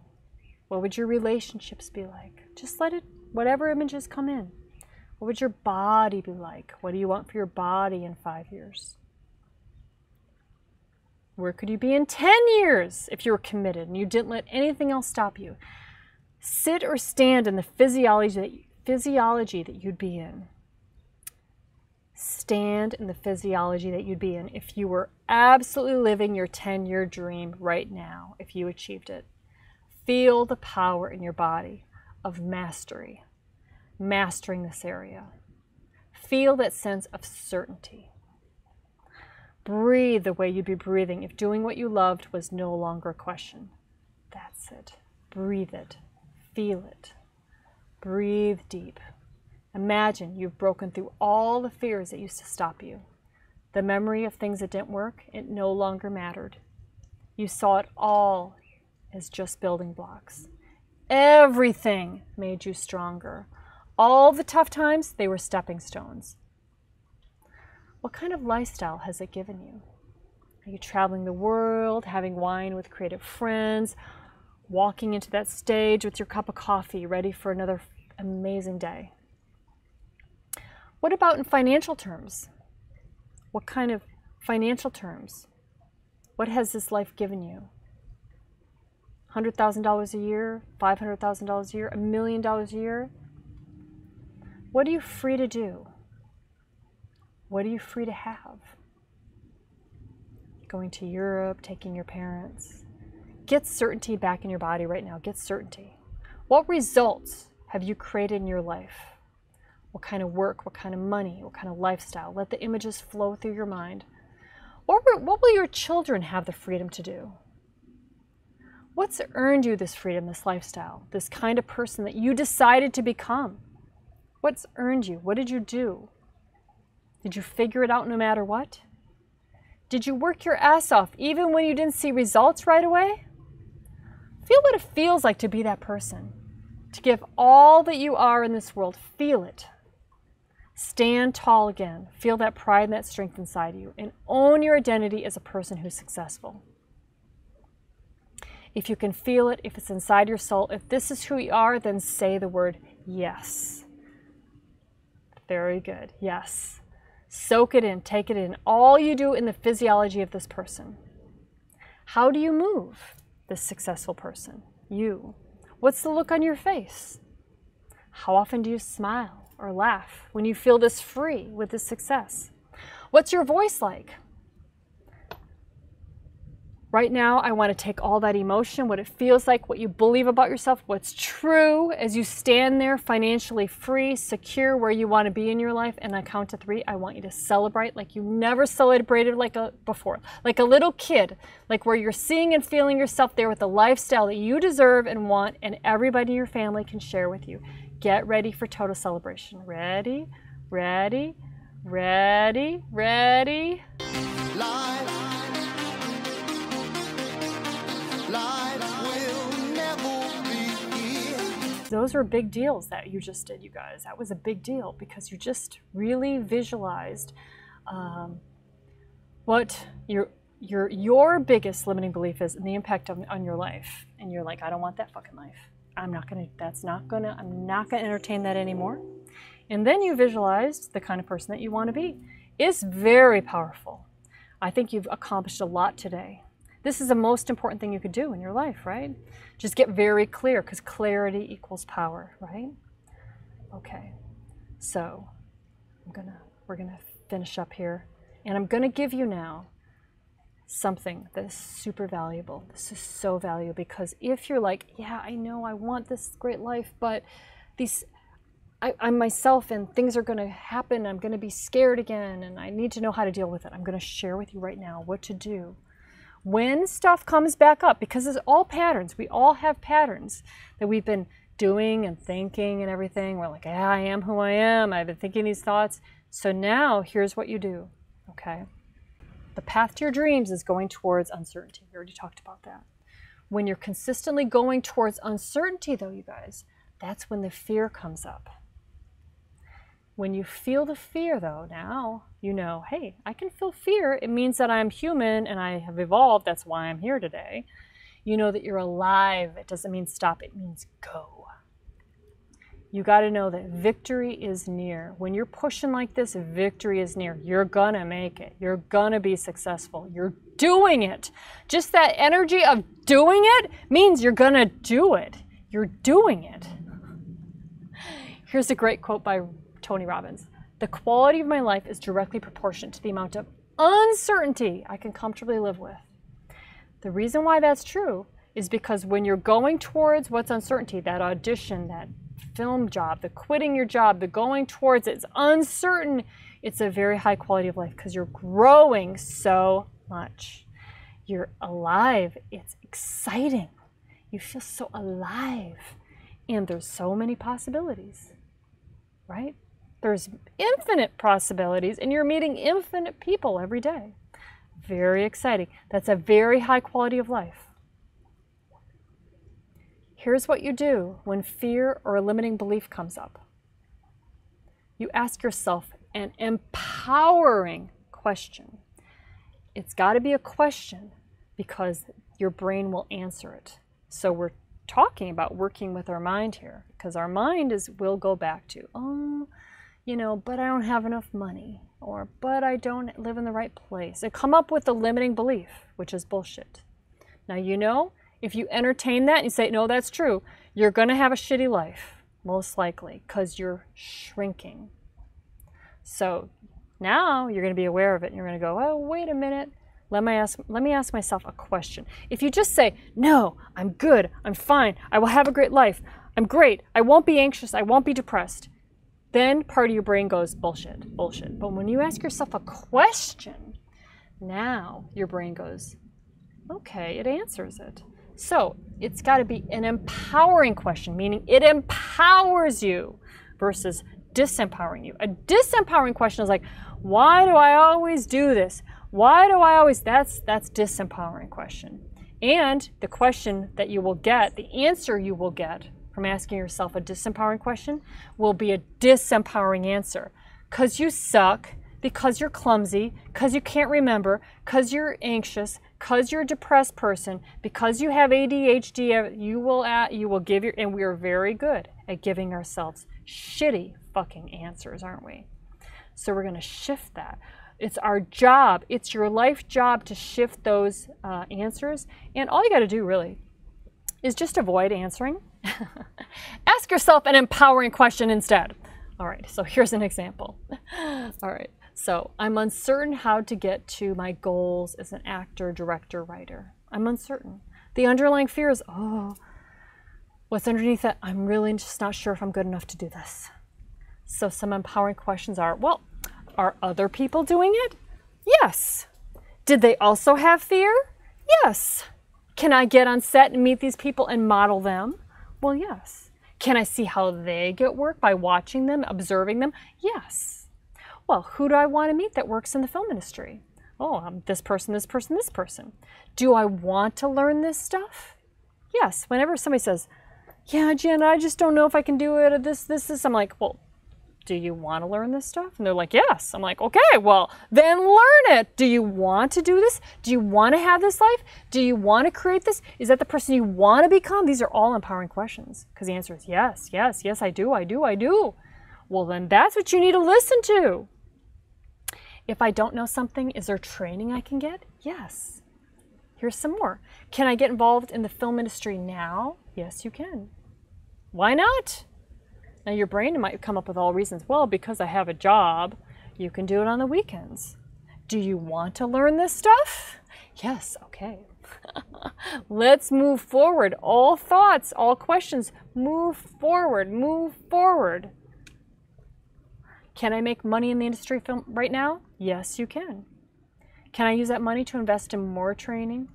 What would your relationships be like? Just let it, whatever images come in. What would your body be like? What do you want for your body in 5 years? Where could you be in 10 years if you were committed and you didn't let anything else stop you? Sit or stand in the physiology that you'd be in. Stand in the physiology that you'd be in if you were absolutely living your 10-year dream right now, if you achieved it. Feel the power in your body of mastery, mastering this area. Feel that sense of certainty. Breathe the way you'd be breathing if doing what you loved was no longer a question. That's it. Breathe it. Feel it. Breathe deep. Imagine you've broken through all the fears that used to stop you. The memory of things that didn't work, it no longer mattered. You saw it all as just building blocks. Everything made you stronger. All the tough times, they were stepping stones. What kind of lifestyle has it given you? Are you traveling the world, having wine with creative friends, walking into that stage with your cup of coffee, ready for another amazing day? What about in financial terms? What kind of financial terms? What has this life given you? $100,000 a year, $500,000 a year, $1 million a year? What are you free to do? What are you free to have? Going to Europe, taking your parents. Get certainty back in your body right now. Get certainty. What results have you created in your life? What kind of work, what kind of money, what kind of lifestyle? Let the images flow through your mind. What will your children have the freedom to do? What's earned you this freedom, this lifestyle, this kind of person that you decided to become? What's earned you? What did you do? Did you figure it out no matter what? Did you work your ass off even when you didn't see results right away? Feel what it feels like to be that person, to give all that you are in this world. Feel it. Stand tall again. Feel that pride and that strength inside you, and own your identity as a person who's successful. If you can feel it, if it's inside your soul, if this is who you are, then say the word yes. Very good. Yes. Soak it in. Take it in. All you do in the physiology of this person. How do you move, this successful person? You. What's the look on your face? How often do you smile or laugh when you feel this free with this success? What's your voice like? Right now, I want to take all that emotion, what it feels like, what you believe about yourself, what's true as you stand there financially free, secure, where you want to be in your life. And I count to 3. I want you to celebrate like you never celebrated before. Like a little kid, like where you're seeing and feeling yourself there with the lifestyle that you deserve and want, and everybody in your family can share with you. Get ready for total celebration. Ready? Ready? Ready? Ready? Those were big deals that you just did, you guys. That was a big deal because you just really visualized what your biggest limiting belief is and the impact on your life. And you're like, I don't want that fucking life. I'm not gonna entertain that anymore. And then you visualized the kind of person that you want to be. is very powerful. I think you've accomplished a lot today. This is the most important thing you could do in your life, right? Just get very clear, because clarity equals power, right? Okay, so we're gonna finish up here, and I'm gonna give you now something that is super valuable. This is so valuable, because if you're like, yeah, I know I want this great life, but I'm myself and things are going to happen, I'm going to be scared again, and I need to know how to deal with it. I'm going to share with you right now what to do when stuff comes back up, because it's all patterns. We all have patterns that we've been doing and thinking and everything. We're like, yeah, I am who I am. I've been thinking these thoughts. So now here's what you do, okay? The path to your dreams is going towards uncertainty. We already talked about that. When you're consistently going towards uncertainty, though, you guys, that's when the fear comes up. When you feel the fear, though, now you know, hey, I can feel fear. It means that I'm human and I have evolved. That's why I'm here today. You know that you're alive. It doesn't mean stop. It means go. You got to know that victory is near. When you're pushing like this, victory is near. You're going to make it. You're going to be successful. You're doing it. Just that energy of doing it means you're going to do it. You're doing it. Here's a great quote by Tony Robbins. The quality of my life is directly proportionate to the amount of uncertainty I can comfortably live with. The reason why that's true is because when you're going towards what's uncertainty, that audition, that film job, the quitting your job, the going towards it's uncertain, it's a very high quality of life because you're growing so much. You're alive. It's exciting. You feel so alive. And there's so many possibilities, right? There's infinite possibilities, and you're meeting infinite people every day. Very exciting. That's a very high quality of life. Here's what you do when fear or a limiting belief comes up. You ask yourself an empowering question. It's got to be a question because your brain will answer it. So we're talking about working with our mind here, because our mind will go back to, oh, you know, but I don't have enough money, or but I don't live in the right place, and come up with a limiting belief, which is bullshit. Now, you know, if you entertain that and you say, no, that's true, you're going to have a shitty life, most likely, because you're shrinking. So now you're going to be aware of it, and you're going to go, oh, wait a minute. Let me ask myself a question. If you just say, no, I'm good, I'm fine, I will have a great life, I'm great, I won't be anxious, I won't be depressed, then part of your brain goes, bullshit, bullshit. But when you ask yourself a question, now your brain goes, okay, it answers it. So it's got to be an empowering question, meaning it empowers you versus disempowering you. A disempowering question is like, why do I always do this? Why do I always, that's disempowering question. And the question that you will get, the answer you will get from asking yourself a disempowering question will be a disempowering answer. Because you suck, because you're clumsy, because you can't remember, because you're anxious, because you're a depressed person, because you have ADHD, you will give your, and we are very good at giving ourselves shitty fucking answers, aren't we? So we're going to shift that. It's our job, it's your life job to shift those answers. And all you got to do really is just avoid answering. Ask yourself an empowering question instead. All right, so here's an example. All right, so I'm uncertain how to get to my goals as an actor, director, writer. I'm uncertain. The underlying fear is, oh, what's underneath that? I'm really just not sure if I'm good enough to do this. So some empowering questions are, well, are other people doing it? Yes. Did they also have fear? Yes. Can I get on set and meet these people and model them? Well, yes. Can I see how they get work by watching them, observing them? Yes. Well, who do I want to meet that works in the film industry? Oh, this person, this person, this person. Do I want to learn this stuff? Yes. Whenever somebody says, yeah, Jen, I just don't know if I can do it, or this, I'm like, well, do you want to learn this stuff? And they're like, yes. I'm like, okay, well, then learn it. Do you want to do this? Do you want to have this life? Do you want to create this? Is that the person you want to become? These are all empowering questions, because the answer is yes, yes, yes, I do, I do, I do. Well, then that's what you need to listen to. If I don't know something, is there training I can get? Yes. Here's some more. Can I get involved in the film industry now? Yes, you can. Why not? Now your brain might come up with all reasons. Well, because I have a job, you can do it on the weekends. Do you want to learn this stuff? Yes, okay. Let's move forward. All thoughts, all questions, move forward, move forward. Can I make money in the industry film right now? Yes, you can. Can I use that money to invest in more training?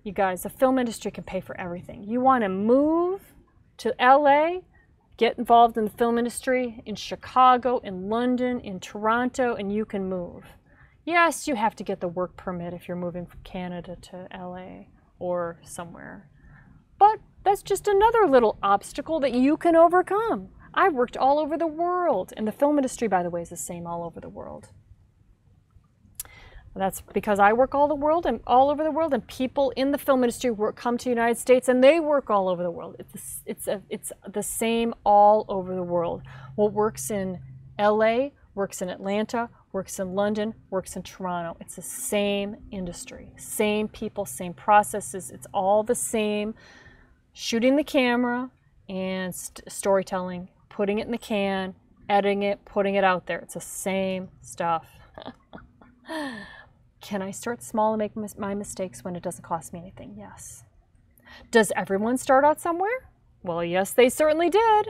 You guys, the film industry can pay for everything. You want to move to LA, get involved in the film industry in Chicago, in London, in Toronto, and you can move. Yes, you have to get the work permit if you're moving from Canada to LA or somewhere. But that's just another little obstacle that you can overcome. I've worked all over the world, and the film industry, by the way, is the same all over the world. That's because I work all over the world, and people in the film industry come to the United States, and they work all over the world. It's the same all over the world. What works in LA works in Atlanta, works in London, works in Toronto. It's the same industry, same people, same processes. It's all the same. Shooting the camera and storytelling, putting it in the can, editing it, putting it out there. It's the same stuff. Can I start small and make my mistakes when it doesn't cost me anything? Yes. Does everyone start out somewhere? Well, yes, they certainly did.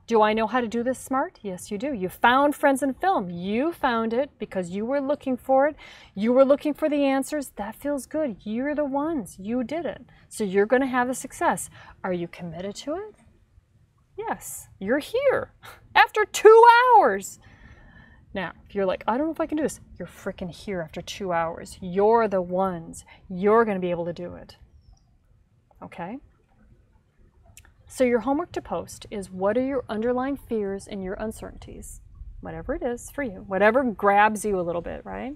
Do I know how to do this smart? Yes, you do. You found Friends in Film. You found it because you were looking for it. You were looking for the answers. That feels good. You're the ones. You did it. So you're going to have the success. Are you committed to it? Yes. You're here after 2 hours. Now, if you're like, I don't know if I can do this, you're freaking here after 2 hours. You're the ones. You're going to be able to do it. Okay? So your homework to post is, what are your underlying fears and your uncertainties? Whatever it is for you. Whatever grabs you a little bit, right?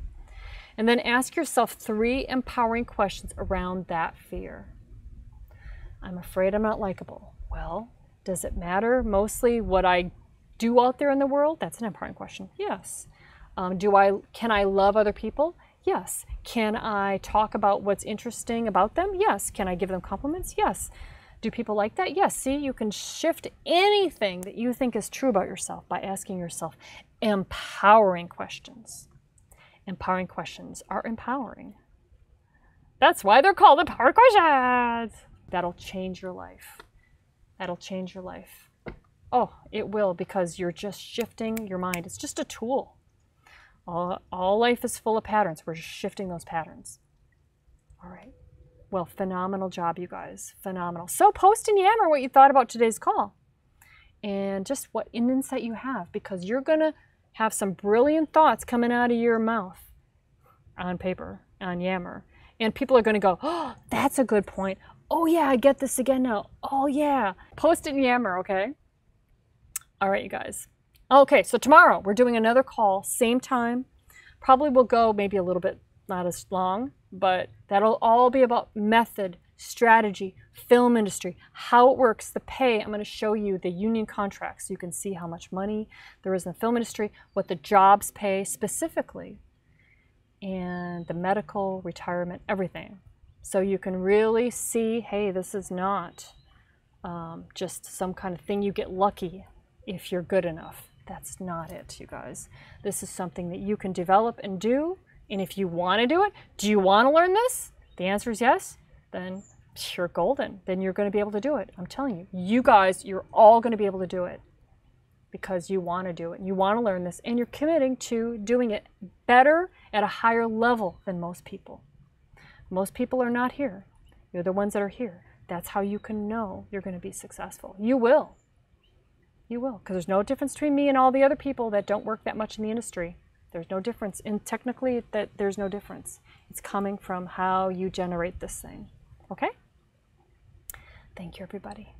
And then ask yourself 3 empowering questions around that fear. I'm afraid I'm not likable. Well, does it matter mostly what I do out there in the world? That's an empowering question. Yes. Can I love other people? Yes. Can I talk about what's interesting about them? Yes. Can I give them compliments? Yes. Do people like that? Yes. See, you can shift anything that you think is true about yourself by asking yourself empowering questions. Empowering questions are empowering. That's why they're called empower questions. That'll change your life. That'll change your life. Oh, it will, because you're just shifting your mind. It's just a tool. All life is full of patterns. We're just shifting those patterns. All right. Well, phenomenal job, you guys. Phenomenal. So post and yammer what you thought about today's call and just what insight you have, because you're going to have some brilliant thoughts coming out of your mouth on paper, on yammer. And people are going to go, oh, that's a good point. Oh, yeah, I get this again now. Oh, yeah. Post and yammer, okay? All right, you guys. Okay, so tomorrow we're doing another call, same time. Probably will go maybe a little bit, not as long, but that'll all be about method, strategy, film industry, how it works, the pay. I'm going to show you the union contracts so you can see how much money there is in the film industry, what the jobs pay specifically, and the medical, retirement, everything. So you can really see, hey, this is not just some kind of thing you get lucky if you're good enough. That's not it, you guys. This is something that you can develop and do. And if you want to do it, do you want to learn this? The answer is yes. Then you're golden. Then you're going to be able to do it. I'm telling you. You guys, you're all going to be able to do it because you want to do it. You want to learn this, and you're committing to doing it better at a higher level than most people. Most people are not here. You're the ones that are here. That's how you can know you're going to be successful. You will. You will, because there's no difference between me and all the other people that don't work that much in the industry. There's no difference. And technically, there's no difference. It's coming from how you generate this thing. Okay? Thank you, everybody.